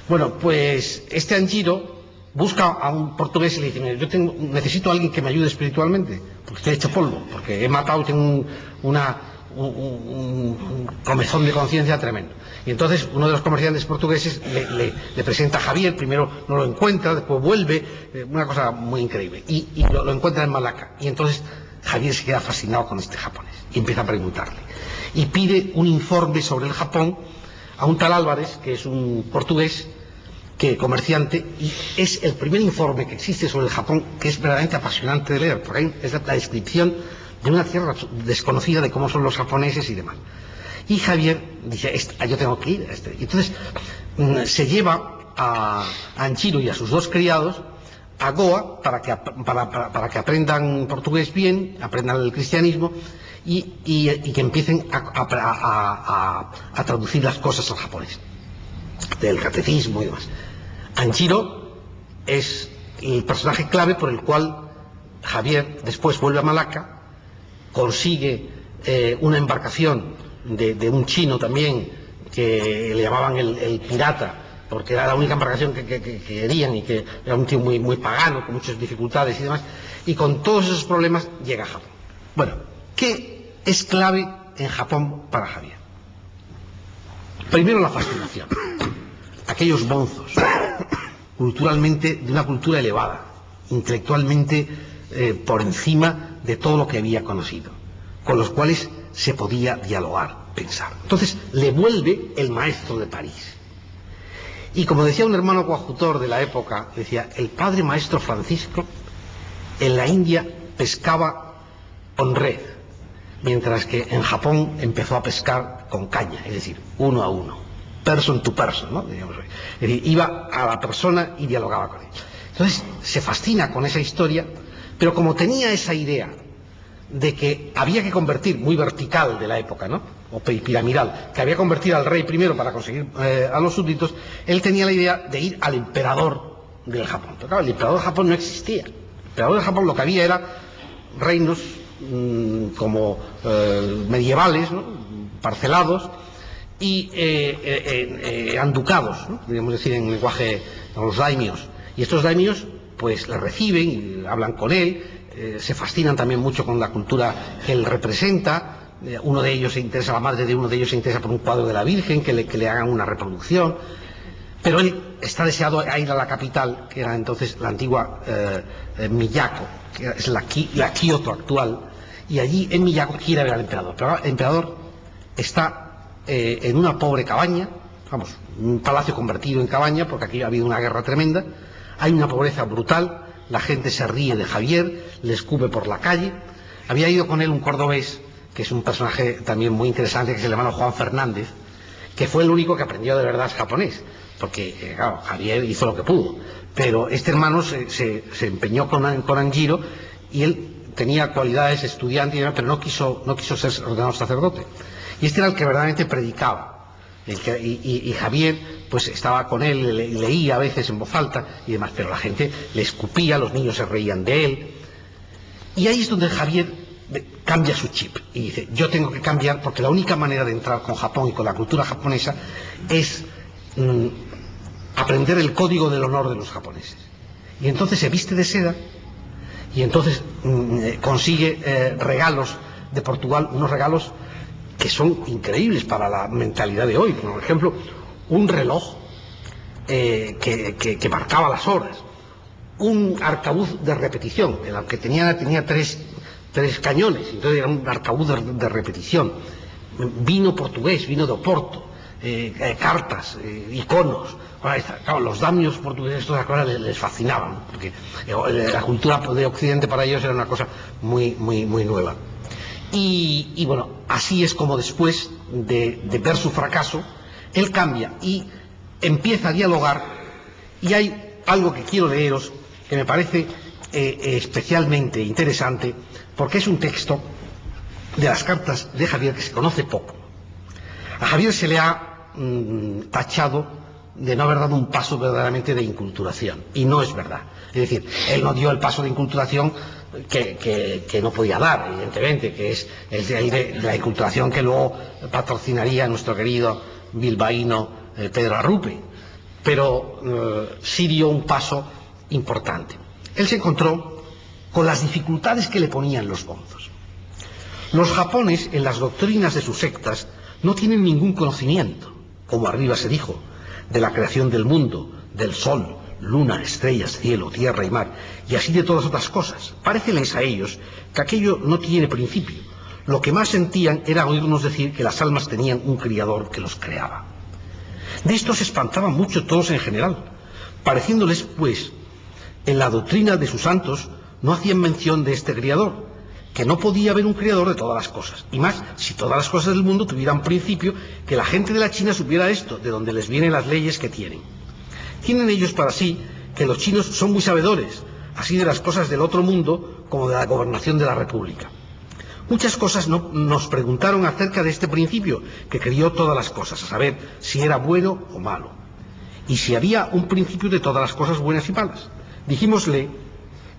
Bueno, pues este Anchiro busca a un portugués y le dice, mira, necesito a alguien que me ayude espiritualmente, porque estoy hecho polvo, porque he matado y tengo un comezón de conciencia tremendo. Y entonces uno de los comerciantes portugueses le presenta a Javier, primero no lo encuentra, después vuelve, una cosa muy increíble, y lo encuentra en Malaca. Y entonces Javier se queda fascinado con este japonés y empieza a preguntarle. Y pide un informe sobre el Japón a un tal Álvarez, que es un portugués, comerciante, y es el primer informe que existe sobre el Japón, que es verdaderamente apasionante de leer, porque es la descripción de una tierra desconocida, de cómo son los japoneses y demás. Y Javier dice, yo tengo que ir a este. Y entonces se lleva a Anchiro y a sus 2 criados a Goa para que aprendan portugués bien, aprendan el cristianismo y que empiecen a traducir las cosas al japonés, del catecismo y demás. Anchiro es el personaje clave por el cual Javier después vuelve a Malaca, consigue una embarcación de un chino también, que le llamaban el pirata, porque era la única embarcación que querían, y que era un tío muy, muy pagano, con muchas dificultades y demás, y con todos esos problemas llega a Japón. Bueno, ¿qué es clave en Japón para Javier? Primero, la fascinación. Aquellos bonzos, culturalmente, de una cultura elevada, intelectualmente por encima de todo lo que había conocido, con los cuales se podía dialogar, pensar. Entonces le vuelve el maestro de París. Y como decía un hermano coadjutor de la época, decía, el padre maestro Francisco en la India pescaba con red, mientras que en Japón empezó a pescar con caña, es decir, uno a uno, person to person, ¿no? Es decir, iba a la persona y dialogaba con él. Entonces se fascina con esa historia, pero como tenía esa idea de que había que convertir, muy vertical de la época, ¿no?, o piramidal, que había que convertir al rey primero para conseguir a los súbditos, él tenía la idea de ir al emperador del Japón. Pero claro, el emperador del Japón no existía. El emperador del Japón lo que había era reinos como medievales, ¿no?, parcelados, y anducados, ¿no?, podríamos decir en lenguaje, los daimios. Y estos daimios pues le reciben y hablan con él, se fascinan también mucho con la cultura que él representa. Uno de ellos se interesa, la madre de uno de ellos se interesa por un cuadro de la Virgen, que le hagan una reproducción. Pero él está deseado a ir a la capital, que era entonces la antigua Miyako, que es la Kioto actual, y allí en Miyako quiere ver al emperador. Pero el emperador está en una pobre cabaña, vamos, un palacio convertido en cabaña, porque aquí ha habido una guerra tremenda, hay una pobreza brutal, la gente se ríe de Javier, le escupe por la calle. Había ido con él un cordobés, que es un personaje también muy interesante, que se llama Juan Fernández, que fue el único que aprendió de verdad japonés, porque claro, Javier hizo lo que pudo, pero este hermano se empeñó con Anjiro, y él tenía cualidades estudiante, pero no quiso ser ordenado sacerdote, y este era el que verdaderamente predicaba. Y Javier pues estaba con él, leía a veces en voz alta y demás, pero la gente le escupía, los niños se reían de él, y ahí es donde Javier cambia su chip y dice: yo tengo que cambiar, porque la única manera de entrar con Japón y con la cultura japonesa es aprender el código del honor de los japoneses. Y entonces se viste de seda y entonces consigue regalos de Portugal, unos regalos que son increíbles para la mentalidad de hoy. Por ejemplo, un reloj que marcaba las horas, un arcabuz de repetición, en el que tenía tres cañones, entonces era un arcabuz de repetición, vino portugués, vino de Oporto, cartas, iconos. Claro, los daimios portugueses todas las cosas les fascinaban, porque la cultura de Occidente para ellos era una cosa muy nueva. Y bueno, así es como después de ver su fracaso, él cambia y empieza a dialogar, y hay algo que quiero leeros que me parece especialmente interesante, porque es un texto de las cartas de Javier que se conoce poco. A Javier se le ha tachado de no haber dado un paso verdaderamente de inculturación, y no es verdad. Es decir, él no dio el paso de inculturación que no podía dar, evidentemente, que es el de la inculturación que luego patrocinaría nuestro querido bilbaíno Pedro Arrupe, pero sí dio un paso importante. Él se encontró con las dificultades que le ponían los bonzos. Los japoneses, en las doctrinas de sus sectas, no tienen ningún conocimiento, como arriba se dijo, de la creación del mundo, del sol, luna, estrellas, cielo, tierra y mar, y así de todas otras cosas. Paréceles a ellos que aquello no tiene principio. Lo que más sentían era oírnos decir que las almas tenían un criador que los creaba. De esto se espantaban mucho todos en general, pareciéndoles, pues, en la doctrina de sus santos no hacían mención de este criador, que no podía haber un creador de todas las cosas, y más si todas las cosas del mundo tuvieran principio, que la gente de la China supiera esto, de donde les vienen las leyes que tienen. Tienen ellos para sí que los chinos son muy sabedores, así de las cosas del otro mundo como de la gobernación de la república. Muchas cosas nos preguntaron acerca de este principio que crió todas las cosas, a saber si era bueno o malo, y si había un principio de todas las cosas buenas y malas. Dijimosle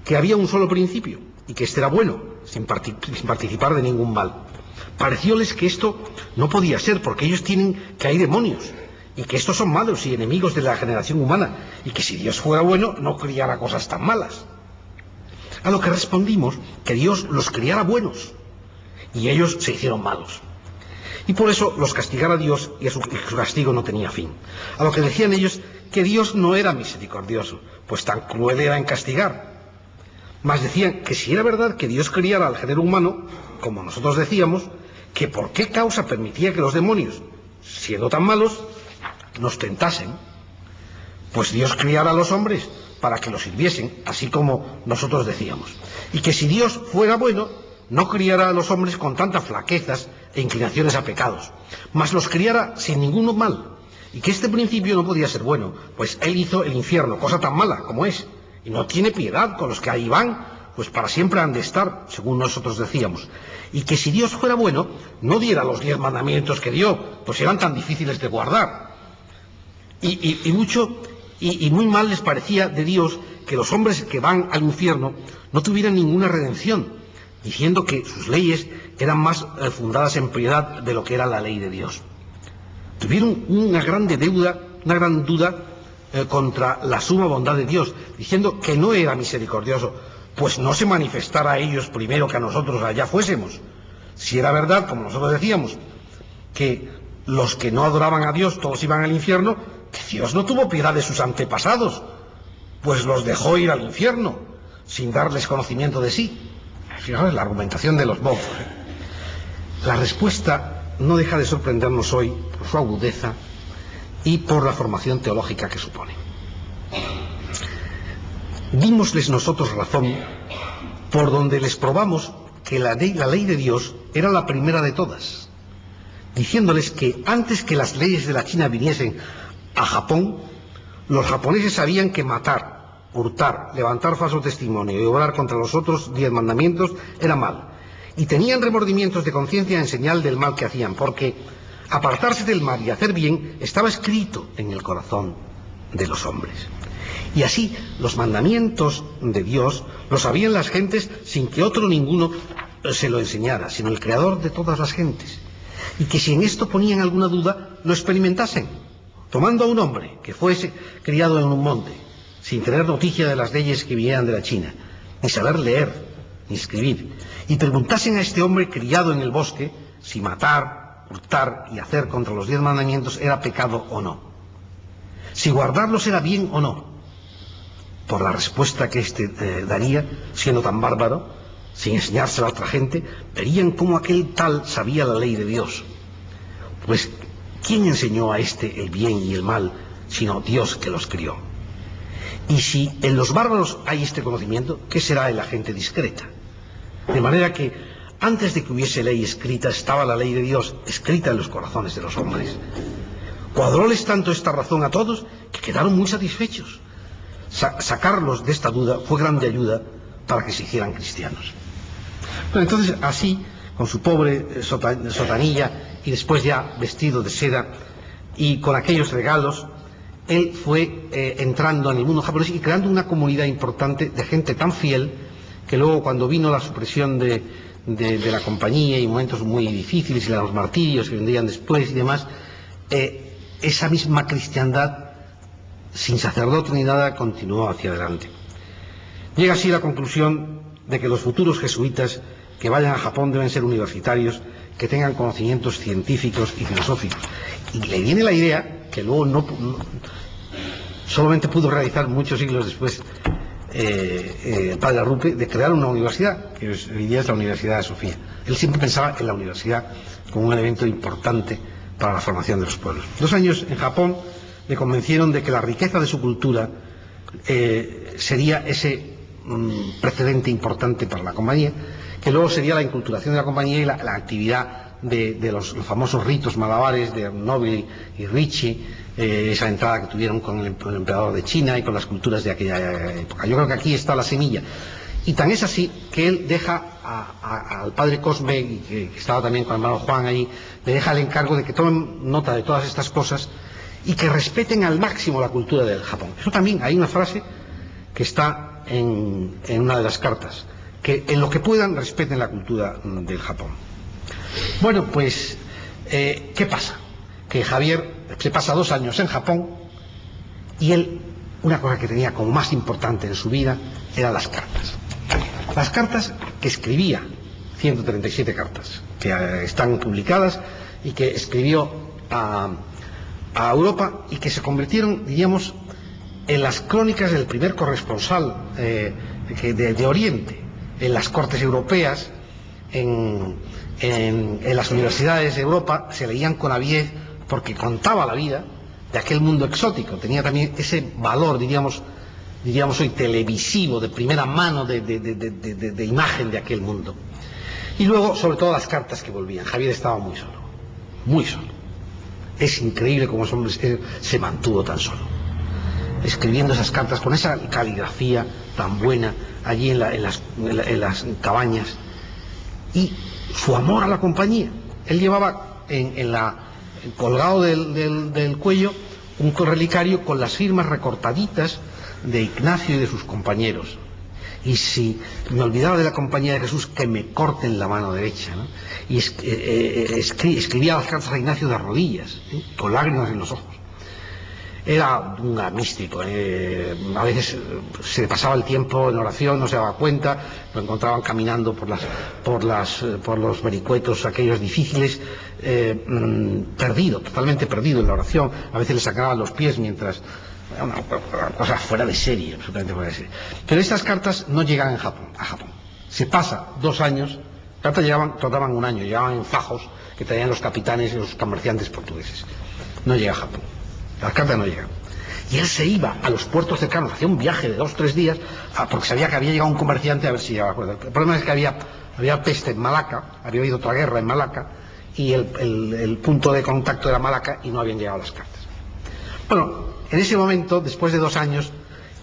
que había un solo principio y que este era bueno, sin participar de ningún mal. Parecióles que esto no podía ser, porque ellos tienen que hay demonios, y que estos son malos y enemigos de la generación humana, y que si Dios fuera bueno no criara cosas tan malas. A lo que respondimos que Dios los criara buenos, y ellos se hicieron malos, y por eso los castigara Dios, y su castigo no tenía fin. A lo que decían ellos que Dios no era misericordioso, pues tan cruel era en castigar. Mas decían que si era verdad que Dios criara al género humano, como nosotros decíamos, que por qué causa permitía que los demonios, siendo tan malos, nos tentasen, pues Dios criara a los hombres para que los sirviesen, así como nosotros decíamos, y que si Dios fuera bueno, no criara a los hombres con tantas flaquezas e inclinaciones a pecados, mas los criara sin ningún mal, y que este principio no podía ser bueno, pues Él hizo el infierno, cosa tan mala como es, y no tiene piedad con los que ahí van, pues para siempre han de estar, según nosotros decíamos, y que si Dios fuera bueno, no diera los 10 mandamientos que dio, pues eran tan difíciles de guardar. Y muy mal les parecía de Dios que los hombres que van al infierno no tuvieran ninguna redención, diciendo que sus leyes eran más fundadas en piedad de lo que era la ley de Dios. Tuvieron una gran duda contra la suma bondad de Dios, diciendo que no era misericordioso, pues no se manifestara a ellos primero que a nosotros allá fuésemos. Si era verdad, como nosotros decíamos, que los que no adoraban a Dios todos iban al infierno, que Dios no tuvo piedad de sus antepasados, pues los dejó ir al infierno, sin darles conocimiento de sí. Fijaos la argumentación de los bobos. La respuesta no deja de sorprendernos hoy por su agudeza y por la formación teológica que supone. Dímosles nosotros razón por donde les probamos que la ley de Dios era la primera de todas, diciéndoles que antes que las leyes de la China viniesen a Japón, los japoneses sabían que matar, hurtar, levantar falso testimonio y obrar contra los otros 10 mandamientos era mal, y tenían remordimientos de conciencia en señal del mal que hacían, porque apartarse del mal y hacer bien estaba escrito en el corazón de los hombres. Y así los mandamientos de Dios los sabían las gentes sin que otro ninguno se lo enseñara, sino el Creador de todas las gentes, y que si en esto ponían alguna duda lo experimentasen, tomando a un hombre que fuese criado en un monte, sin tener noticia de las leyes que vinieran de la China, ni saber leer ni escribir, y preguntasen a este hombre criado en el bosque si matar, hurtar y hacer contra los 10 mandamientos era pecado o no, si guardarlos era bien o no. Por la respuesta que éste daría, siendo tan bárbaro, sin enseñársela a otra gente, verían cómo aquel tal sabía la ley de Dios. Pues, ¿quién enseñó a éste el bien y el mal, sino Dios que los crió? Y si en los bárbaros hay este conocimiento, ¿qué será en la gente discreta? De manera que, antes de que hubiese ley escrita, estaba la ley de Dios escrita en los corazones de los hombres. Cuadróles tanto esta razón a todos, que quedaron muy satisfechos. Sacarlos de esta duda fue grande ayuda para que se hicieran cristianos. Pero entonces, así, con su pobre sotanilla y después ya vestido de seda y con aquellos regalos, él fue entrando en el mundo japonés y creando una comunidad importante de gente tan fiel que luego, cuando vino la supresión de la compañía y momentos muy difíciles y los martirios que vendrían después y demás, esa misma cristiandad sin sacerdote ni nada continuó hacia adelante. Llega así la conclusión de que los futuros jesuitas que vayan a Japón deben ser universitarios, que tengan conocimientos científicos y filosóficos. Y le viene la idea, que luego solamente pudo realizar muchos siglos después el padre Arrupe, de crear una universidad, que hoy día es la Universidad de Sofía. Él siempre pensaba en la universidad como un elemento importante para la formación de los pueblos. 2 años en Japón le convencieron de que la riqueza de su cultura sería ese precedente importante para la compañía, que luego sería la inculturación de la compañía y la actividad de los famosos ritos malabares de Nobile y Ricci, esa entrada que tuvieron con el emperador de China y con las culturas de aquella época. Yo creo que aquí está la semilla. Y tan es así que él deja al padre Cosme, y que estaba también con el hermano Juan ahí, le deja el encargo de que tomen nota de todas estas cosas y que respeten al máximo la cultura del Japón. Eso también, hay una frase que está en una de las cartas, que en lo que puedan respeten la cultura del Japón. Bueno, pues, ¿qué pasa? Que Javier se pasa 2 años en Japón y él, una cosa que tenía como más importante en su vida, eran las cartas. Las cartas que escribía, 137 cartas, que están publicadas y que escribió a Europa y que se convirtieron, diríamos, en las crónicas del primer corresponsal de Oriente, en las cortes europeas, en las universidades de Europa, se leían con avidez porque contaba la vida de aquel mundo exótico, tenía también ese valor, diríamos hoy, televisivo, de primera mano, de imagen de aquel mundo. Y luego, sobre todo, las cartas que volvían. Javier estaba muy solo, muy solo. Es increíble cómo ese hombre se mantuvo tan solo, escribiendo esas cartas con esa caligrafía tan buena, allí en las cabañas, y su amor a la compañía. Él llevaba colgado del cuello un relicario con las firmas recortaditas de Ignacio y de sus compañeros. Y si me olvidaba de la compañía de Jesús, que me corten la mano derecha, ¿no? Y escribía las cartas a Ignacio de rodillas, con lágrimas en los ojos. Era un místico, a veces se pasaba el tiempo en oración, no se daba cuenta, lo encontraban caminando por los vericuetos aquellos difíciles, perdido, totalmente perdido en la oración. A veces le sacaban los pies mientras... Una cosa fuera de serie, absolutamente fuera de serie. Pero estas cartas no llegan a Japón. Se pasa 2 años, las cartas trataban 1 año, llegaban en fajos que traían los capitanes y los comerciantes portugueses. No llega a Japón. Las cartas no llegan. Y él se iba a los puertos cercanos, hacía un viaje de 2 o 3 días, porque sabía que había llegado un comerciante a ver si llegaba. El problema es que había peste en Malaca, había habido otra guerra en Malaca, y el punto de contacto era Malaca y no habían llegado las cartas. Bueno, en ese momento, después de 2 años,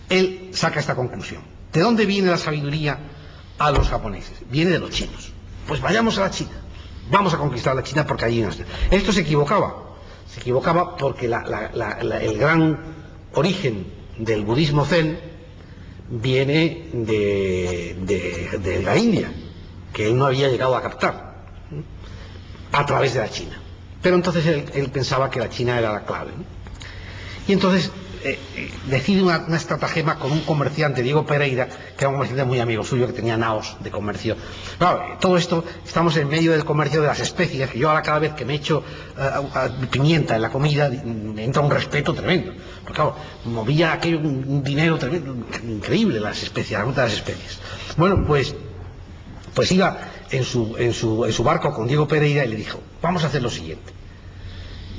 él saca esta conclusión. ¿De dónde viene la sabiduría a los japoneses? Viene de los chinos. Pues vayamos a la China. Vamos a conquistar la China porque allí no está. Esto se equivocaba. Se equivocaba porque el gran origen del budismo zen viene de la India, que él no había llegado a captar a través de la China. Pero entonces él pensaba que la China era la clave, ¿no? Y entonces decide una estratagema con un comerciante, Diego Pereira, que era un comerciante muy amigo suyo, que tenía naos de comercio. Claro, todo esto, estamos en medio del comercio de las especias, que yo ahora cada vez que me echo pimienta en la comida, me entra un respeto tremendo. Porque claro, movía aquello un dinero tremendo, increíble las especias, la ruta de las especias. Bueno, pues iba en su barco con Diego Pereira y le dijo, vamos a hacer lo siguiente.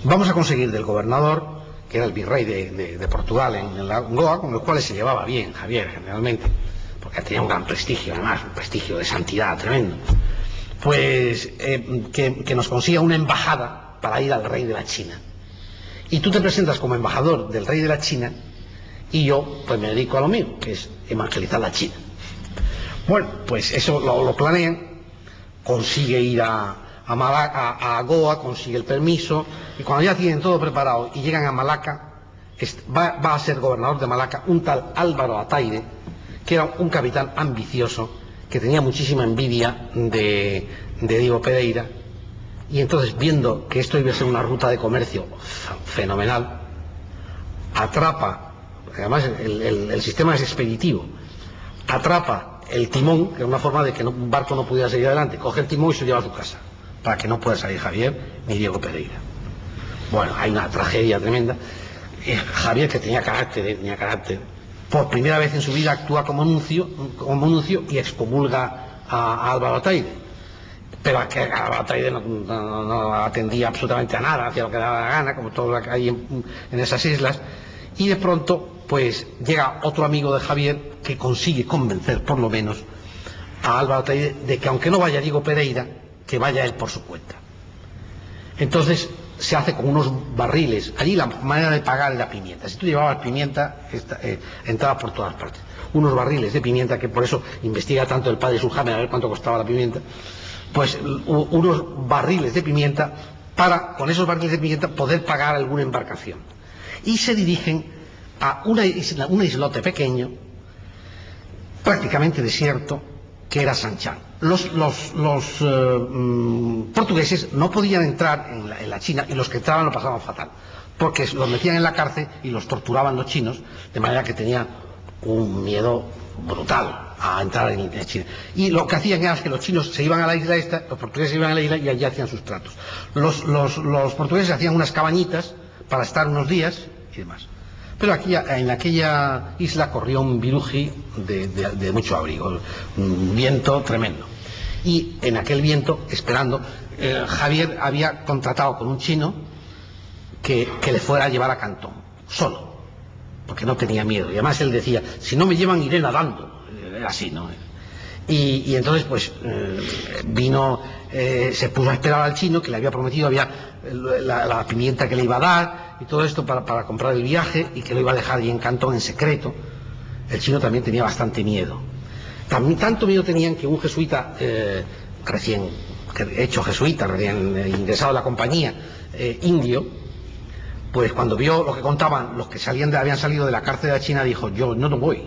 Vamos a conseguir del gobernador, que era el virrey de Portugal en Goa, con los cuales se llevaba bien Javier generalmente, porque tenía un gran prestigio, además, un prestigio de santidad tremendo, pues que nos consiga una embajada para ir al rey de la China. Y tú te presentas como embajador del rey de la China y yo pues me dedico a lo mío, que es evangelizar la China. Bueno, pues eso lo planean, consigue ir a Goa, consigue el permiso, y cuando ya tienen todo preparado y llegan a Malaca, va a ser gobernador de Malaca un tal Álvaro Ataide, que era un capitán ambicioso, que tenía muchísima envidia de Diego Pereira, y entonces, viendo que esto iba a ser una ruta de comercio fenomenal, atrapa, además el sistema es expeditivo, atrapa el timón, que es una forma de que un barco no pudiera seguir adelante, coge el timón y se lo lleva a su casa, para que no pueda salir Javier ni Diego Pereira. Bueno, hay una tragedia tremenda. Javier, que tenía carácter, por primera vez en su vida actúa como nuncio y excomulga a Álvaro Ataide. Pero Álvaro Ataide no atendía absolutamente a nada, hacía lo que daba la gana, como todo lo que hay en esas islas. Y de pronto, pues llega otro amigo de Javier que consigue convencer, por lo menos, a Álvaro Ataide de que, aunque no vaya Diego Pereira, que vaya él por su cuenta. Entonces se hace con unos barriles. Allí la manera de pagar era pimienta. Si tú llevabas pimienta, entraba por todas partes. Unos barriles de pimienta, que por eso investiga tanto el padre Sujamen a ver cuánto costaba la pimienta. Pues unos barriles de pimienta para, con esos barriles de pimienta, poder pagar alguna embarcación. Y se dirigen a una islote pequeño, prácticamente desierto, que era Sanchán. Los portugueses no podían entrar en la China, y los que entraban lo pasaban fatal, porque los metían en la cárcel y los torturaban los chinos, de manera que tenían un miedo brutal a entrar en China. Y lo que hacían era que los chinos se iban a la isla esta, los portugueses se iban a la isla y allí hacían sus tratos. Los portugueses hacían unas cabañitas para estar unos días y demás. Pero en aquella isla corría un viruji de mucho abrigo, un viento tremendo. Y en aquel viento, esperando, Javier había contratado con un chino que le fuera a llevar a Cantón, solo, porque no tenía miedo. Y además él decía, si no me llevan iré nadando. Era así, ¿no? Y entonces pues vino, se puso a esperar al chino, que le había prometido, había la pimienta que le iba a dar y todo esto para comprar el viaje, y que lo iba a dejar ahí en Cantón en secreto. El chino también tenía bastante miedo. Tanto miedo tenían que un jesuita recién hecho jesuita, recién ingresado a la compañía, indio, pues cuando vio lo que contaban los que habían salido de la cárcel de la China, dijo: yo no voy.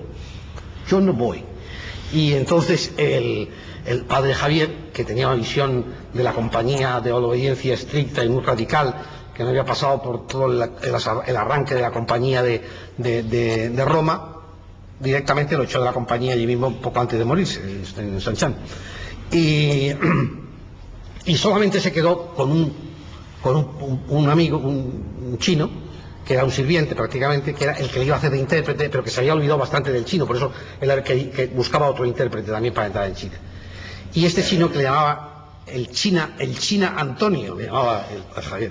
Y entonces el padre Javier, que tenía una visión de la compañía de obediencia estricta y muy radical, que no había pasado por todo el arranque de la compañía de Roma, directamente lo echó de la compañía allí mismo poco antes de morirse, en Sanchan. Y solamente se quedó con un amigo, un chino, que era un sirviente prácticamente, que era el que le iba a hacer de intérprete, pero que se había olvidado bastante del chino, por eso él era el que buscaba otro intérprete también para entrar en China. Y este chino, que le llamaba el China Antonio, le llamaba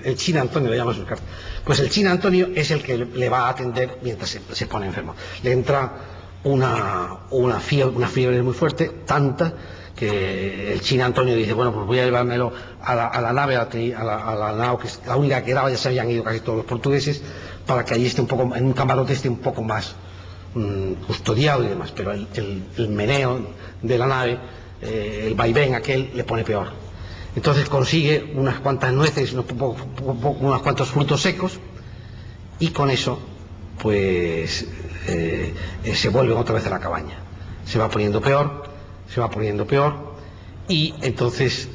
el China Antonio, le llama sus cartas. Pues el China Antonio es el que le va a atender mientras se pone enfermo. Le entra una fiebre muy fuerte, tanta que el China Antonio dice: bueno, pues voy a llevármelo a la nave, a la nave, que es la única que quedaba, ya se habían ido casi todos los portugueses, para que allí esté un poco, en un camarote esté un poco más custodiado y demás. Pero el meneo de la nave, el vaivén aquel, le pone peor. Entonces consigue unas cuantas nueces, unos cuantos frutos secos, y con eso pues se vuelven otra vez a la cabaña. Se va poniendo peor, y entonces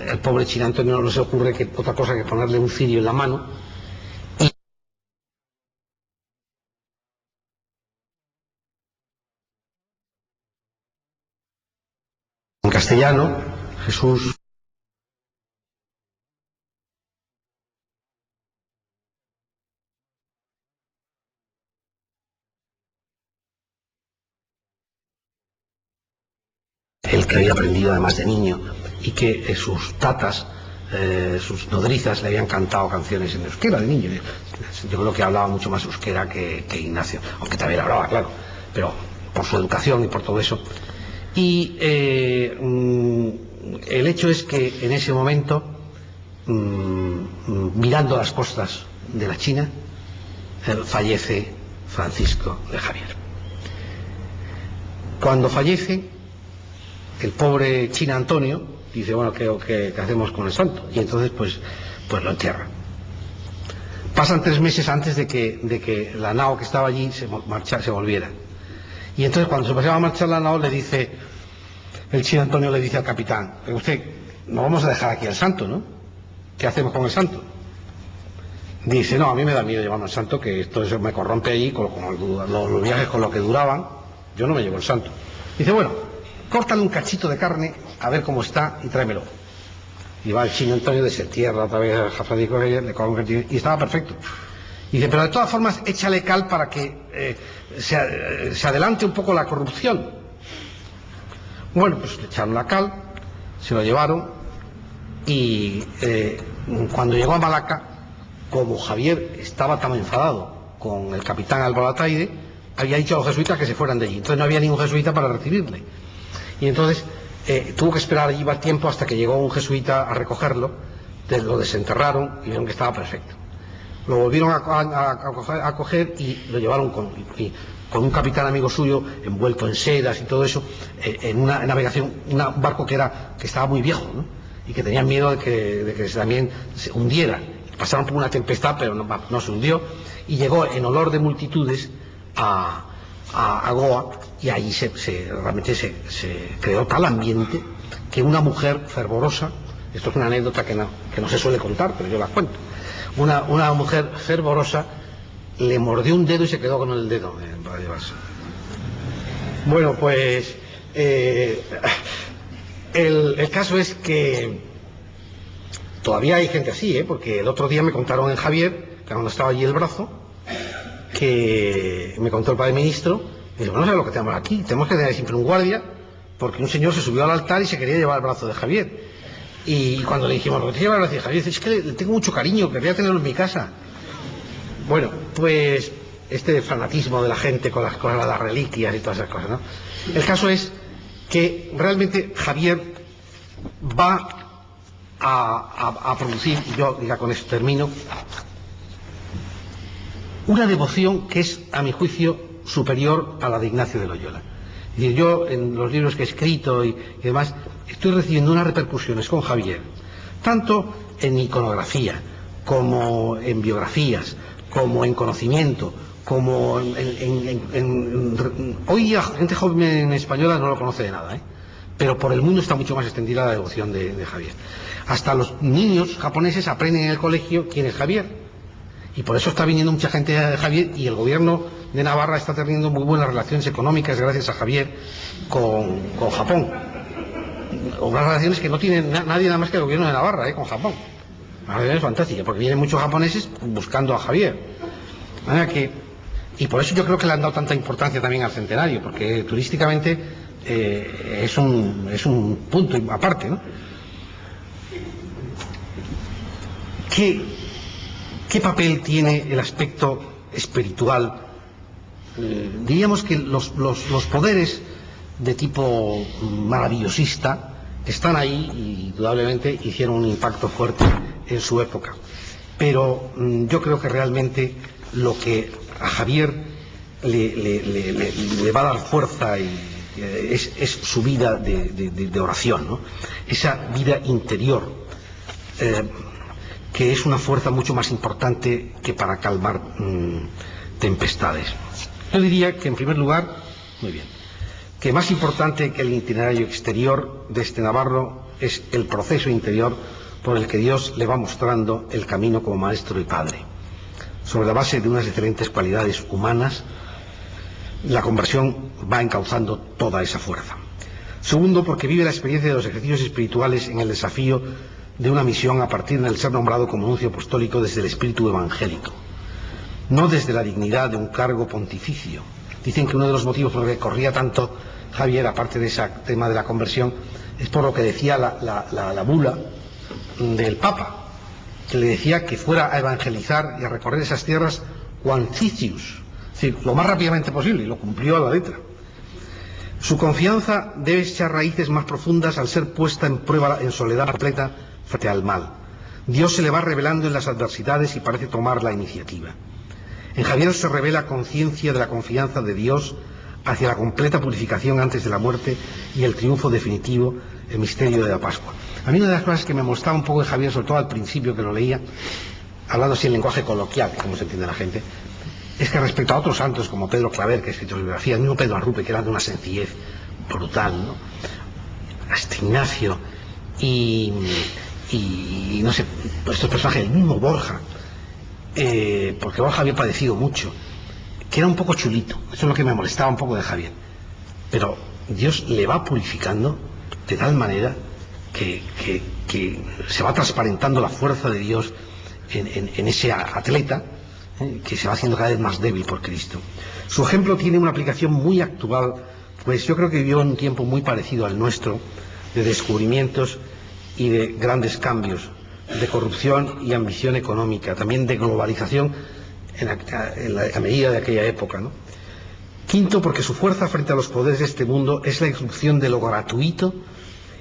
el pobre China Antonio no se ocurre otra cosa que ponerle un cirio en la mano, y en castellano Jesús el que había aprendido además de niño, y que sus tatas, sus nodrizas, le habían cantado canciones en euskera de niño. Yo creo que hablaba mucho más euskera que Ignacio, aunque también hablaba, claro, pero por su educación y por todo eso. Y el hecho es que en ese momento, mirando las costas de la China, fallece Francisco de Javier. Cuando fallece, el pobre China Antonio dice: bueno, ¿qué hacemos con el santo? Y entonces pues lo entierra. Pasan 3 meses antes de que la nao que estaba allí se volviera. Y entonces, cuando se pasaba a marchar la nao, el China Antonio le dice al capitán: usted, no vamos a dejar aquí al santo, ¿no? ¿Qué hacemos con el santo? Dice: no, a mí me da miedo llevarme al santo, que esto eso me corrompe allí, con los viajes con lo que duraban, yo no me llevo el santo. Dice: bueno, córtale un cachito de carne, a ver cómo está, y tráemelo. Y va el Chino Antonio, desentierra otra vez a Francisco de Javier, le coge un cachito, y estaba perfecto. Y dice: pero de todas formas, échale cal para que se adelante un poco la corrupción. Bueno, pues le echaron la cal, se lo llevaron, y cuando llegó a Malaca, como Javier estaba tan enfadado con el capitán Alborataide, había dicho a los jesuitas que se fueran de allí. Entonces no había ningún jesuita para recibirle. Y entonces tuvo que esperar allí más tiempo hasta que llegó un jesuita a recogerlo, lo desenterraron y vieron que estaba perfecto. Lo volvieron a coger y lo llevaron con un capitán amigo suyo, envuelto en sedas y todo eso, en una navegación, un barco que estaba muy viejo, ¿no? Y que tenían miedo de que también se hundiera. Pasaron por una tempestad, pero no se hundió, y llegó en olor de multitudes a Goa, y allí realmente se creó tal ambiente que una mujer fervorosa, esto es una anécdota que no se suele contar, pero yo la cuento, una mujer fervorosa le mordió un dedo y se quedó con el dedo para llevarse. Bueno, pues el caso es que todavía hay gente así, porque el otro día me contaron en Javier, que cuando estaba allí el brazo, que me contó el padre ministro, y dijo: no sé lo que tenemos aquí, tenemos que tener siempre un guardia, porque un señor se subió al altar y se quería llevar el brazo de Javier. Y cuando le dijimos: ¿lo que te lleva el brazo de Javier? Dice: es que le tengo mucho cariño, quería tenerlo en mi casa. Bueno, pues este fanatismo de la gente con las cosas, las reliquias y todas esas cosas, ¿no? El caso es que realmente Javier va a producir, y yo diga con esto termino, una devoción que es, a mi juicio, superior a la de Ignacio de Loyola. Y yo, en los libros que he escrito y demás, estoy recibiendo unas repercusiones con Javier, tanto en iconografía, como en biografías, como en conocimiento, como hoy la gente joven española no lo conoce de nada, pero por el mundo está mucho más extendida la devoción de Javier. Hasta los niños japoneses aprenden en el colegio quién es Javier, y por eso está viniendo mucha gente a Javier, y el gobierno de Navarra está teniendo muy buenas relaciones económicas gracias a Javier con Japón. Unas relaciones que no tiene nadie nada más que el gobierno de Navarra con Japón. Una relación fantástica, porque vienen muchos japoneses buscando a Javier. Y por eso yo creo que le han dado tanta importancia también al centenario, porque turísticamente es un punto aparte, ¿no? ¿Qué papel tiene el aspecto espiritual? Diríamos que los poderes de tipo maravillosista están ahí y indudablemente hicieron un impacto fuerte en su época. Pero yo creo que realmente lo que a Javier le va a dar fuerza es su vida de oración, ¿no? Esa vida interior, que es una fuerza mucho más importante que para calmar tempestades. Yo diría que, en primer lugar, muy bien, que más importante que el itinerario exterior de este navarro es el proceso interior por el que Dios le va mostrando el camino como maestro y padre. Sobre la base de unas diferentes cualidades humanas, la conversión va encauzando toda esa fuerza. Segundo, porque vive la experiencia de los ejercicios espirituales en el desafío de una misión a partir del ser nombrado como nuncio apostólico desde el espíritu evangélico, no desde la dignidad de un cargo pontificio. Dicen que uno de los motivos por los que corría tanto Javier, aparte de ese tema de la conversión, es por lo que decía la bula del Papa, que le decía que fuera a evangelizar y a recorrer esas tierras quancitius, es decir, lo más rápidamente posible, y lo cumplió a la letra. Su confianza debe echar raíces más profundas al ser puesta en prueba en soledad completa frente al mal. Dios se le va revelando en las adversidades y parece tomar la iniciativa. En Javier se revela conciencia de la confianza de Dios hacia la completa purificación antes de la muerte y el triunfo definitivo, el misterio de la Pascua. A mí una de las cosas que me molestaba un poco de Javier, sobre todo al principio que lo leía, hablando así en lenguaje coloquial, como se entiende la gente, es que respecto a otros santos como Pedro Claver, que ha escrito biografía, el mismo Pedro Arrupe, que era de una sencillez brutal, ¿no? Hasta Ignacio y no sé, estos personajes, el mismo Borja, porque Borja había padecido mucho, que era un poco chulito. Eso es lo que me molestaba un poco de Javier. Pero Dios le va purificando de tal manera que se va transparentando la fuerza de Dios en ese atleta, que se va haciendo cada vez más débil por Cristo. Su ejemplo tiene una aplicación muy actual, pues yo creo que vivió en un tiempo muy parecido al nuestro, de descubrimientos y de grandes cambios, de corrupción y ambición económica, también de globalización a medida de aquella época, ¿no? Quinto, porque su fuerza frente a los poderes de este mundo es la irrupción de lo gratuito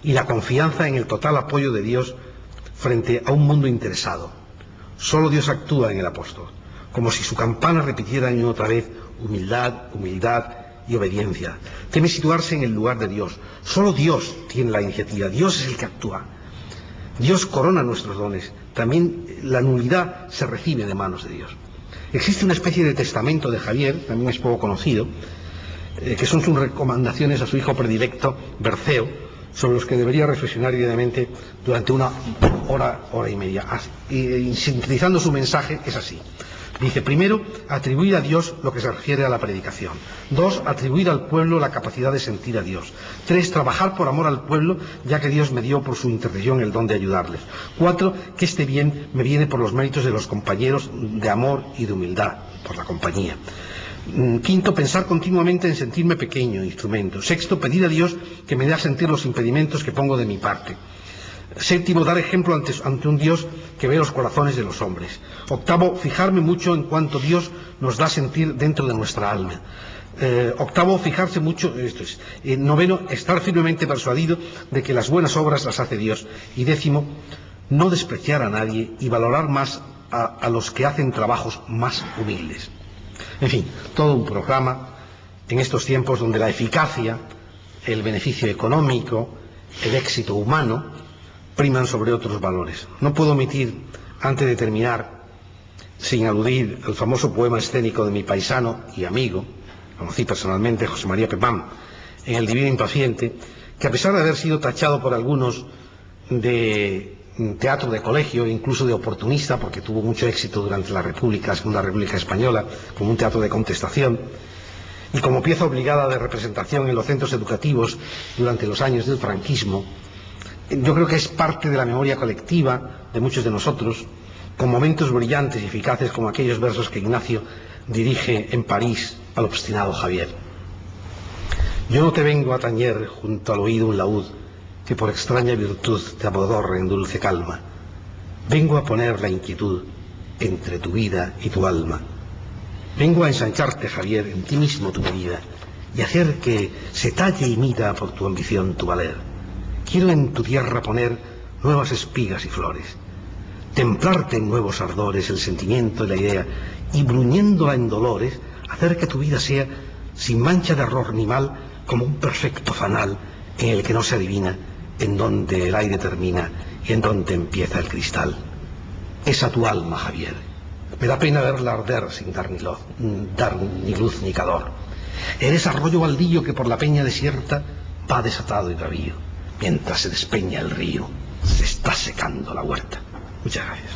y la confianza en el total apoyo de Dios frente a un mundo interesado. Solo Dios actúa en el apóstol, como si su campana repitiera año y otra vez humildad, humildad y obediencia. Teme situarse en el lugar de Dios. Solo Dios tiene la iniciativa, Dios es el que actúa. Dios corona nuestros dones. También la nulidad se recibe de manos de Dios. Existe una especie de testamento de Javier, también es poco conocido, que son sus recomendaciones a su hijo predilecto, Berceo, sobre los que debería reflexionar diariamente durante una hora y media. Y sintetizando su mensaje, es así. Dice, primero, atribuir a Dios lo que se refiere a la predicación. 2, atribuir al pueblo la capacidad de sentir a Dios. 3, trabajar por amor al pueblo, ya que Dios me dio por su intercesión el don de ayudarles. 4, que este bien me viene por los méritos de los compañeros de amor y de humildad, por la compañía. 5, pensar continuamente en sentirme pequeño, instrumento. 6, pedir a Dios que me dé a sentir los impedimentos que pongo de mi parte. 7, dar ejemplo ante un Dios que ve los corazones de los hombres. 8, fijarme mucho en cuanto Dios nos da a sentir dentro de nuestra alma. 8, fijarse mucho, 9, estar firmemente persuadido de que las buenas obras las hace Dios. Y 10, no despreciar a nadie y valorar más a los que hacen trabajos más humildes. En fin, todo un programa en estos tiempos donde la eficacia, el beneficio económico, el éxito humano priman sobre otros valores. No puedo omitir, antes de terminar, sin aludir al famoso poema escénico de mi paisano y amigo, conocí personalmente, José María Pepán, en El Divino Impaciente, que a pesar de haber sido tachado por algunos de teatro de colegio, incluso de oportunista, porque tuvo mucho éxito durante la Segunda República Española, como un teatro de contestación, y como pieza obligada de representación en los centros educativos durante los años del franquismo, yo creo que es parte de la memoria colectiva de muchos de nosotros, con momentos brillantes y eficaces como aquellos versos que Ignacio dirige en París al obstinado Javier. Yo no te vengo a tañer junto al oído un laúd que por extraña virtud te abodorre en dulce calma. Vengo a poner la inquietud entre tu vida y tu alma. Vengo a ensancharte, Javier, en ti mismo tu medida y hacer que se talle y mida por tu ambición tu valer. Quiero en tu tierra poner nuevas espigas y flores, templarte en nuevos ardores el sentimiento y la idea, y bruñéndola en dolores, hacer que tu vida sea sin mancha de error ni mal, como un perfecto fanal en el que no se adivina en donde el aire termina y en donde empieza el cristal. Esa tu alma, Javier. Me da pena verla arder sin dar ni luz ni calor. Eres arroyo baldío que por la peña desierta va desatado y bravío, mientras se despeña el río, se está secando la huerta. Muchas gracias.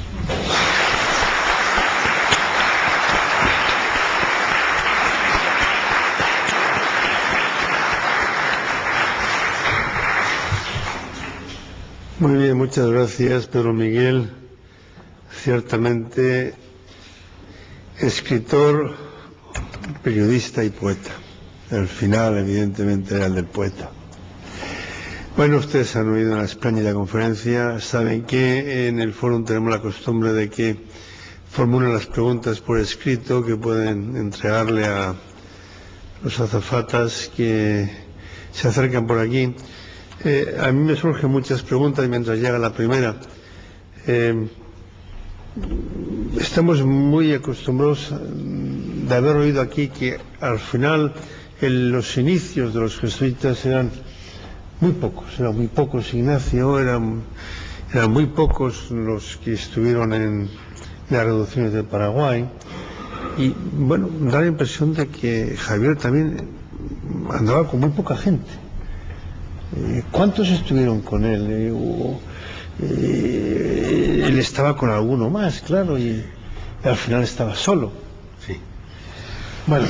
Muy bien, muchas gracias, Pedro Miguel. Ciertamente, escritor, periodista y poeta. El final, evidentemente, era el del poeta. Bueno, ustedes han oído una espléndida conferencia. Saben que en el foro tenemos la costumbre de que formulen las preguntas por escrito que pueden entregarle a los azafatas que se acercan por aquí. A mí me surgen muchas preguntas mientras llega la primera. Estamos muy acostumbrados de haber oído aquí que al final los inicios de los jesuitas eran muy pocos, Ignacio, eran muy pocos los que estuvieron en las reducciones de Paraguay, y bueno, da la impresión de que Javier también andaba con muy poca gente. ¿Cuántos estuvieron con él? Él estaba con alguno más, claro, y al final estaba solo. Sí. Bueno,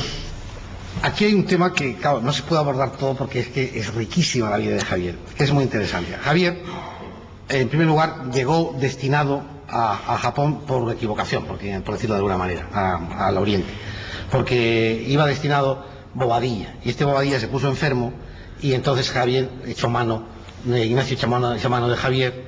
aquí hay un tema que, claro, no se puede abordar todo porque es que es riquísima la vida de Javier, que es muy interesante. Javier, en primer lugar, llegó destinado a Japón por equivocación, por decirlo de alguna manera, al Oriente, porque iba destinado Bobadilla, y este Bobadilla se puso enfermo, y entonces Javier Ignacio echó mano de Javier,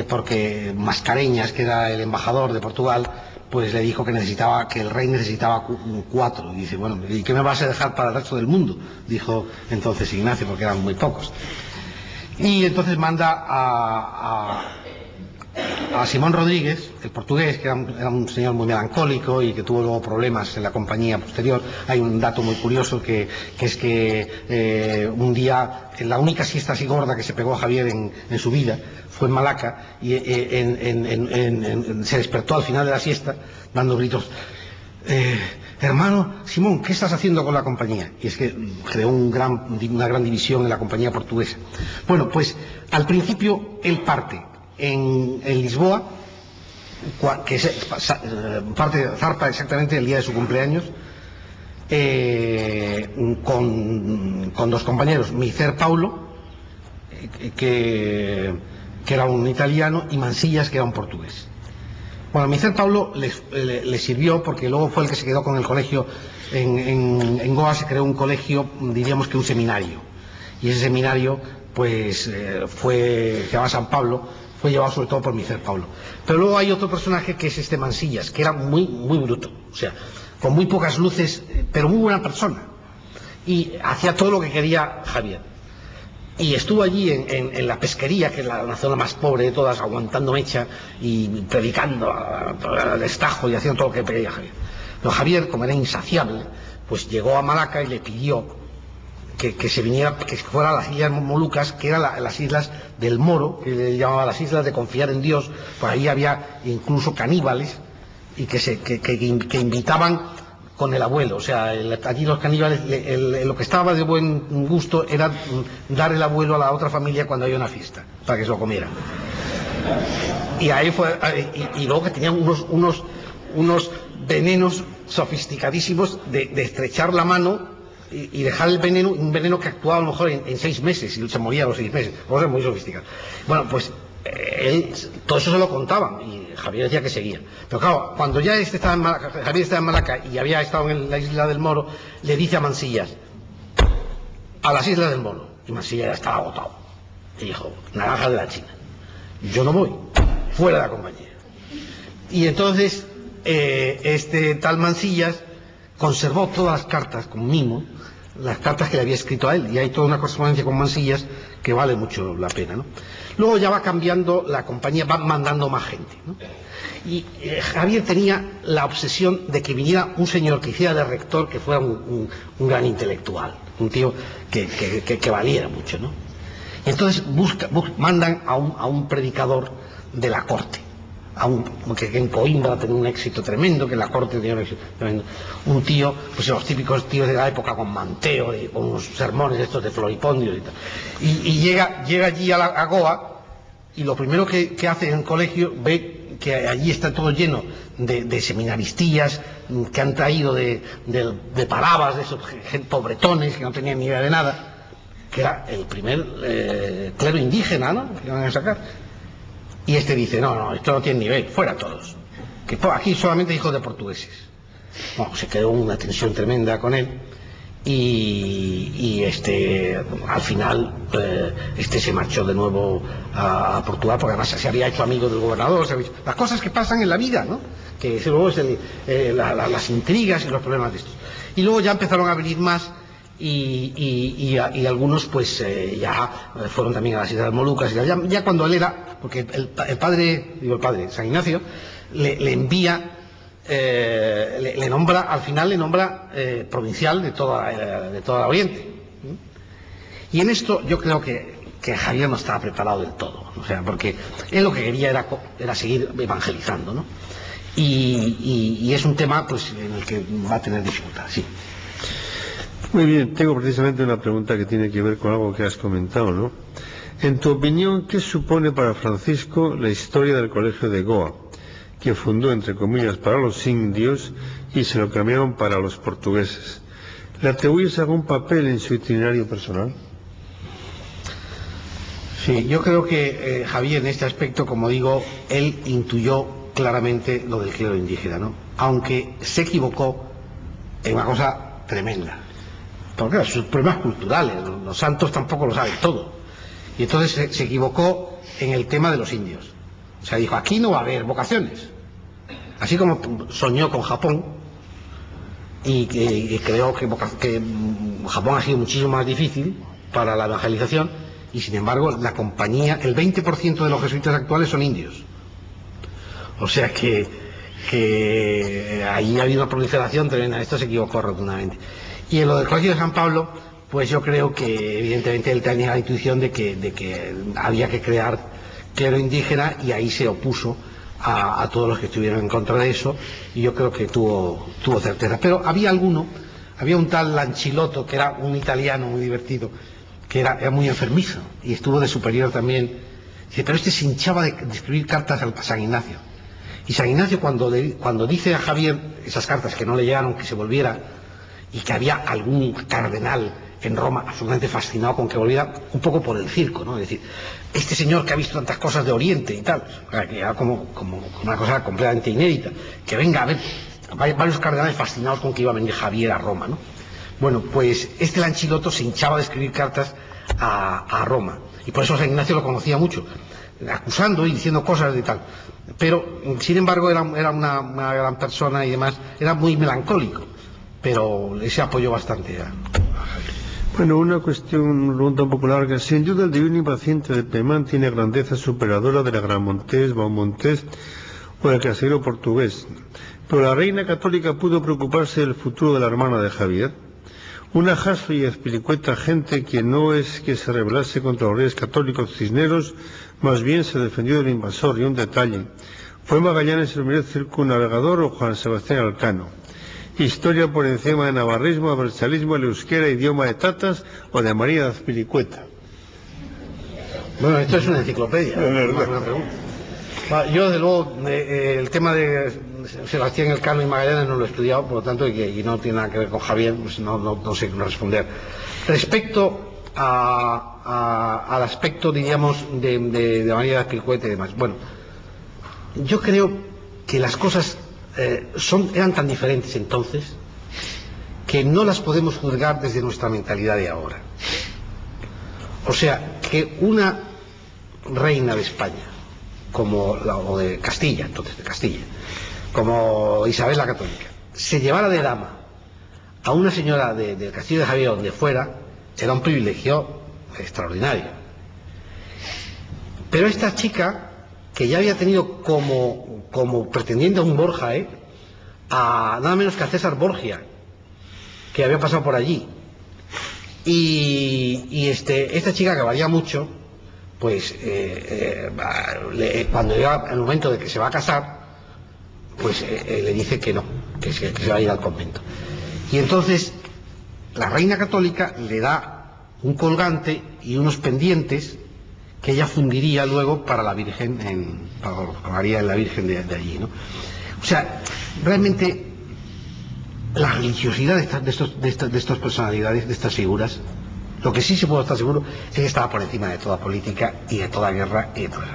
porque Mascareñas, que era el embajador de Portugal, pues le dijo que el rey necesitaba 4. Y dice, bueno, ¿y qué me vas a dejar para el resto del mundo? Dijo entonces Ignacio, porque eran muy pocos. Y entonces manda a Simón Rodríguez, el portugués, que era un señor muy melancólico y que tuvo luego problemas en la compañía posterior. Hay un dato muy curioso que es que un día, en la única siesta así gorda que se pegó a Javier en su vida fue en Malaca, y se despertó al final de la siesta dando gritos: hermano Simón, ¿qué estás haciendo con la compañía? Y es que creó una gran división en la compañía portuguesa. Bueno, pues al principio él parte en Lisboa, que zarpa exactamente el día de su cumpleaños, con 2 compañeros, Micer Paulo, que era un italiano, y Mansillas, que era un portugués. Bueno, Micer Paulo le sirvió porque luego fue el que se quedó con el colegio. En Goa se creó un colegio, diríamos que un seminario, y ese seminario pues se llamaba San Pablo, fue llevado sobre todo por Micer Paulo. Pero luego hay otro personaje que es este Mansillas, que era muy bruto, o sea, con muy pocas luces, pero muy buena persona, y hacía todo lo que quería Javier. Y estuvo allí en la pesquería, que es la zona más pobre de todas, aguantando mecha y predicando al destajo y haciendo todo lo que pedía Javier. Pero Javier, como era insaciable, pues llegó a Malaca y le pidió que se viniera, que fuera a las Islas Molucas, que eran las islas del Moro, que le llamaba las islas de confiar en Dios. Por ahí había incluso caníbales y que invitaban con el abuelo. O sea, allí los caníbales, lo que estaba de buen gusto era dar el abuelo a la otra familia cuando había una fiesta, para que se lo comiera. Y ahí fue, y luego que tenían unos venenos sofisticadísimos de estrechar la mano y dejar el veneno, un veneno que actuaba a lo mejor en 6 meses y se moría a los 6 meses, cosas muy sofisticadas. Bueno, pues él, todo eso se lo contaban y Javier decía que seguía. Pero claro, cuando ya Javier estaba en Malaca y había estado en la isla del Moro, le dice a Mansillas: a las Islas del Moro. Y Mansillas ya estaba agotado y dijo: naranja de la China, yo no voy, fuera de la compañía. Y entonces este tal Mansillas conservó todas las cartas con mimo, las cartas que le había escrito a él, y hay toda una correspondencia con Mansillas que vale mucho la pena, ¿no? Luego ya va cambiando la compañía, va mandando más gente, ¿no? Y Javier tenía la obsesión de que viniera un señor que hiciera de rector, que fuera un gran intelectual, un tío que valiera mucho, ¿no? Y entonces mandan a un predicador de la corte, que en Coimbra tenía un éxito tremendo, que en la corte tenía un éxito tremendo, un tío, pues los típicos tíos de la época, con manteo, con unos sermones estos de Floripondio y tal, y llega allí a Goa, y lo primero que hace en el colegio, ve que allí está todo lleno de seminaristillas que han traído de Parabas, de esos pobretones que no tenían ni idea de nada, que era el primer clero indígena, ¿no?, que iban a sacar. Y este dice: no, esto no tiene nivel, fuera todos, que aquí solamente hijos de portugueses. Bueno, se quedó una tensión tremenda con él y al final se marchó de nuevo a Portugal, porque además se había hecho amigo del gobernador. Las cosas que pasan en la vida, ¿no?, que luego es las intrigas y los problemas de estos. Y luego ya empezaron a venir más. Y algunos pues ya fueron también a las Islas Molucas, y ya cuando él era, porque el padre San Ignacio le envía, le nombra, al final le nombra provincial de toda Oriente. Y en esto yo creo que Javier no estaba preparado del todo, o sea, porque él lo que quería era seguir evangelizando, ¿no? Y es un tema pues en el que va a tener dificultad, sí. Muy bien, tengo precisamente una pregunta que tiene que ver con algo que has comentado, ¿no? En tu opinión, ¿qué supone para Francisco la historia del Colegio de Goa, que fundó, entre comillas, para los indios y se lo cambiaron para los portugueses? ¿Le atribuyes algún papel en su itinerario personal? Sí, yo creo que Javier, en este aspecto, como digo, él intuyó claramente lo del clero indígena, ¿no? Aunque se equivocó en una cosa tremenda. Porque claro, sus problemas culturales, los santos tampoco lo saben todo. Y entonces se equivocó en el tema de los indios. O sea, dijo: aquí no va a haber vocaciones. Así como soñó con Japón, y creo que Japón ha sido muchísimo más difícil para la evangelización, y sin embargo la compañía, el 20% de los jesuitas actuales son indios. O sea que ahí ha habido una proliferación tremenda. Esto se equivocó rotundamente. Y en lo del Colegio de San Pablo, pues yo creo que evidentemente él tenía la intuición de que había que crear clero indígena, y ahí se opuso a todos los que estuvieron en contra de eso, y yo creo que tuvo certeza. Pero había un tal Lanchilotto, que era un italiano muy divertido, que era muy enfermizo, y estuvo de superior también. Dice: pero este se hinchaba de escribir cartas a San Ignacio. Y San Ignacio, cuando dice a Javier esas cartas, que no le llegaron, que se volviera, y que había algún cardenal en Roma absolutamente fascinado con que volviera, un poco por el circo, ¿no? Es decir, este señor que ha visto tantas cosas de Oriente y tal, que era como una cosa completamente inédita, que venga a ver, varios cardenales fascinados con que iba a venir Javier a Roma, ¿no? Bueno, pues este Lanchilotto se hinchaba de escribir cartas a Roma, y por eso San Ignacio lo conocía mucho, acusando y diciendo cosas de tal. Pero, sin embargo, era una gran persona y demás, era muy melancólico, pero se apoyó bastante a Bueno, una pregunta un poco larga. Sin duda el divino impaciente de Pemán tiene grandeza superadora de la Gran Montés, Baumontés o del casero portugués, pero la reina católica pudo preocuparse del futuro de la hermana de Javier. Una Jaso y Azpilicueta gente que no es que se rebelase contra los reyes católicos cisneros, más bien se defendió del invasor. Y un detalle: ¿fue Magallanes el primer circunnavegador o Juan Sebastián Elcano? Historia por encima de navarrismo, abertzalismo, el euskera, idioma de tatas o de María de Azpilicueta. Bueno, esto es una enciclopedia. Yo, desde luego, el tema de Sebastián Elcano y Magallanes no lo he estudiado, por lo tanto, y no tiene nada que ver con Javier, pues no sé cómo responder. Respecto al aspecto, diríamos, de María de Azpilicueta y demás, bueno, yo creo que las cosas eran tan diferentes entonces que no las podemos juzgar desde nuestra mentalidad de ahora. O sea, que una reina de España, o de Castilla, entonces de Castilla, como Isabel la Católica, se llevara de dama a una señora del Castillo de Javier, donde fuera, era un privilegio extraordinario. Pero esta chica, que ya había tenido como pretendiente a un Borja, a nada menos que a César Borgia, que había pasado por allí, y esta chica, que valía mucho, pues cuando llega el momento de que se va a casar, pues le dice que no, que se va a ir al convento. Y entonces la reina católica le da un colgante y unos pendientes que ella fundiría luego para la Virgen, para María en la Virgen de allí, ¿no? O sea, realmente la religiosidad de estas personalidades, de estas figuras, lo que sí se puede estar seguro es que estaba por encima de toda política y de toda guerra y de todo eso.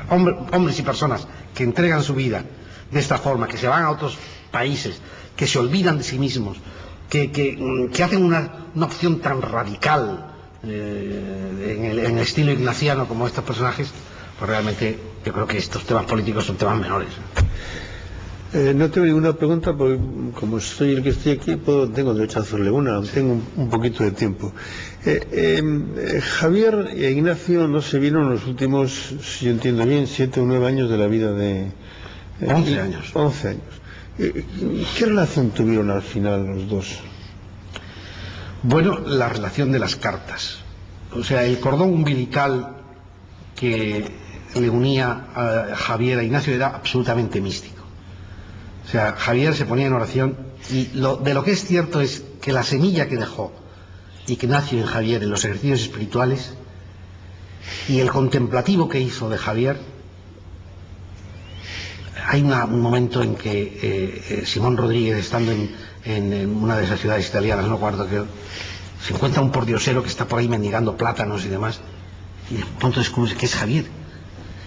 Hombres y personas que entregan su vida de esta forma, que se van a otros países, que se olvidan de sí mismos, que hacen una opción tan radical en el estilo ignaciano como estos personajes, pues realmente yo creo que estos temas políticos son temas menores. No tengo ninguna pregunta, porque como soy el que estoy aquí, tengo derecho a hacerle una, tengo un poquito de tiempo. Javier e Ignacio no se vieron en los últimos, si yo entiendo bien, 7 o 9 años de la vida de... 11 años. 11 años. ¿Qué relación tuvieron al final los dos? Bueno, la relación de las cartas. O sea, el cordón umbilical que le unía a Javier a Ignacio era absolutamente místico. O sea, Javier se ponía en oración, y de lo que es cierto es que la semilla que dejó Ignacio en Javier en los ejercicios espirituales y el contemplativo que hizo de Javier, hay un momento en que Simón Rodríguez, estando en una de esas ciudades italianas, no recuerdo, que se encuentra un pordiosero que está por ahí mendigando plátanos y demás, y de pronto descubre que es Javier,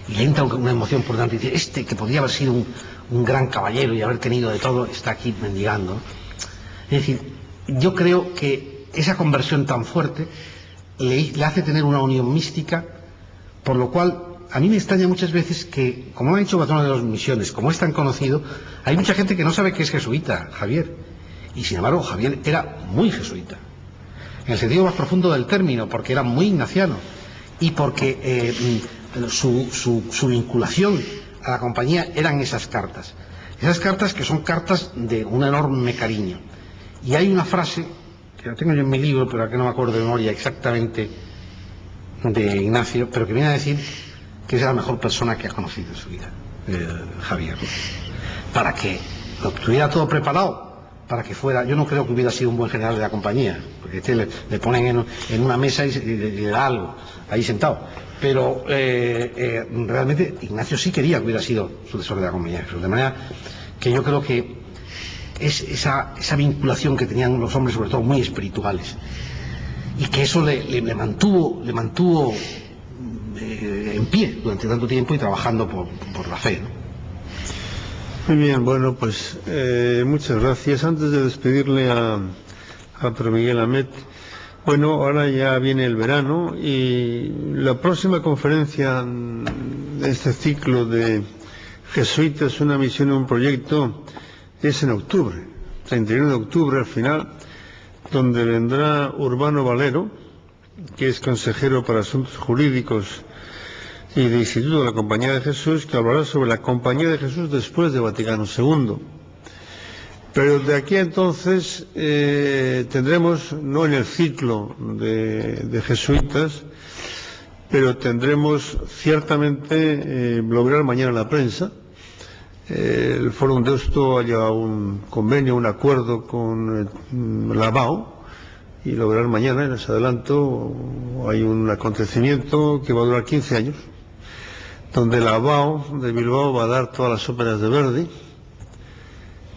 y le entra una emoción por dentro y dice: que podría haber sido un gran caballero y haber tenido de todo, está aquí mendigando. Es decir, yo creo que esa conversión tan fuerte le hace tener una unión mística, por lo cual a mí me extraña muchas veces que, como han dicho patronos de las misiones, como es tan conocido, hay mucha gente que no sabe que es jesuita, Javier, y sin embargo Javier era muy jesuita, en el sentido más profundo del término, porque era muy ignaciano, y porque su vinculación a la compañía eran esas cartas que son cartas de un enorme cariño. Y hay una frase que la tengo yo en mi libro, pero que no me acuerdo de memoria exactamente, de Ignacio, pero que viene a decir que es la mejor persona que ha conocido en su vida, Javier, para que lo tuviera todo preparado para que fuera. Yo no creo que hubiera sido un buen general de la compañía, porque le ponen en una mesa y le da algo ahí sentado, pero realmente Ignacio sí quería que hubiera sido sucesor de la compañía, de manera que yo creo que es esa vinculación que tenían los hombres, sobre todo muy espirituales, y que eso le mantuvo en pie durante tanto tiempo y trabajando por la fe, ¿no? Muy bien, bueno, pues muchas gracias. Antes de despedirle a Pedro Miguel Amet, bueno, ahora ya viene el verano y la próxima conferencia de este ciclo de Jesuitas, una misión y un proyecto, es en octubre, 31 de octubre al final, donde vendrá Urbano Valero, que es consejero para asuntos jurídicos y de Instituto de la Compañía de Jesús, que hablará sobre la Compañía de Jesús después de Vaticano II. Pero de aquí a entonces tendremos, no en el ciclo de jesuitas, pero tendremos ciertamente, lo verán mañana en la prensa, el Fórum Deusto ha llegado a un convenio, un acuerdo con la BAO, y lo verán mañana, les adelanto, hay un acontecimiento que va a durar 15 años, donde la BAO de Bilbao va a dar todas las óperas de Verdi,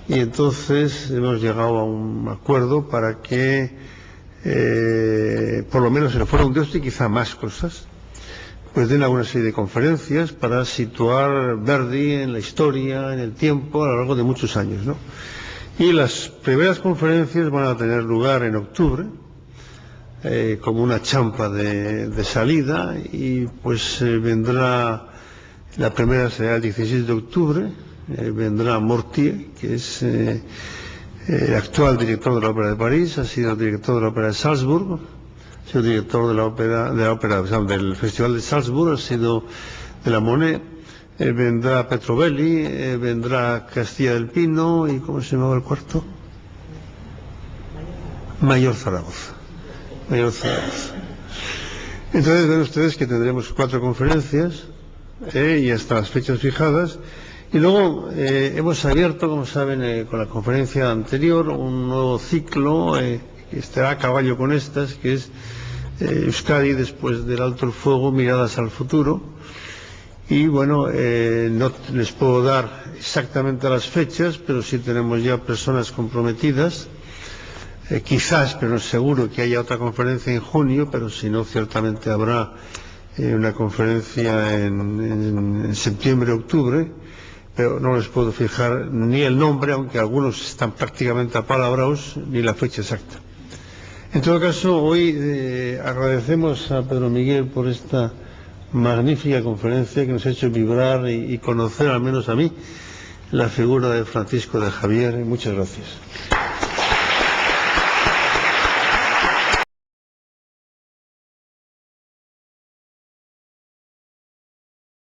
y entonces hemos llegado a un acuerdo para que, por lo menos en el Fórum Deusto y quizá más cosas, pues den alguna serie de conferencias para situar Verdi en la historia, en el tiempo, a lo largo de muchos años, ¿no? Y las primeras conferencias van a tener lugar en octubre, como una champa de salida, y pues vendrá, la primera será el 16 de octubre, vendrá Mortier, que es el actual director de la Ópera de París, ha sido director de la Ópera de Salzburgo, ha sido director de la ópera del Festival de Salzburgo, ha sido de la Monet, vendrá Petrovelli, vendrá Castilla del Pino, y ¿cómo se llamaba el cuarto? Mayor Zaragoza. Entonces ven ustedes que tendremos 4 conferencias y hasta las fechas fijadas, y luego hemos abierto, como saben, con la conferencia anterior, un nuevo ciclo que estará a caballo con estas, que es Euskadi después del alto el fuego, miradas al futuro. Y bueno, no les puedo dar exactamente las fechas, pero sí tenemos ya personas comprometidas. Quizás, pero no es seguro, que haya otra conferencia en junio, pero si no, ciertamente habrá una conferencia en septiembre, octubre, pero no les puedo fijar ni el nombre, aunque algunos están prácticamente apalabrados, ni la fecha exacta. En todo caso, hoy agradecemos a Pedro Miguel por esta magnífica conferencia que nos ha hecho vibrar y conocer, al menos a mí, la figura de Francisco de Javier. Muchas gracias.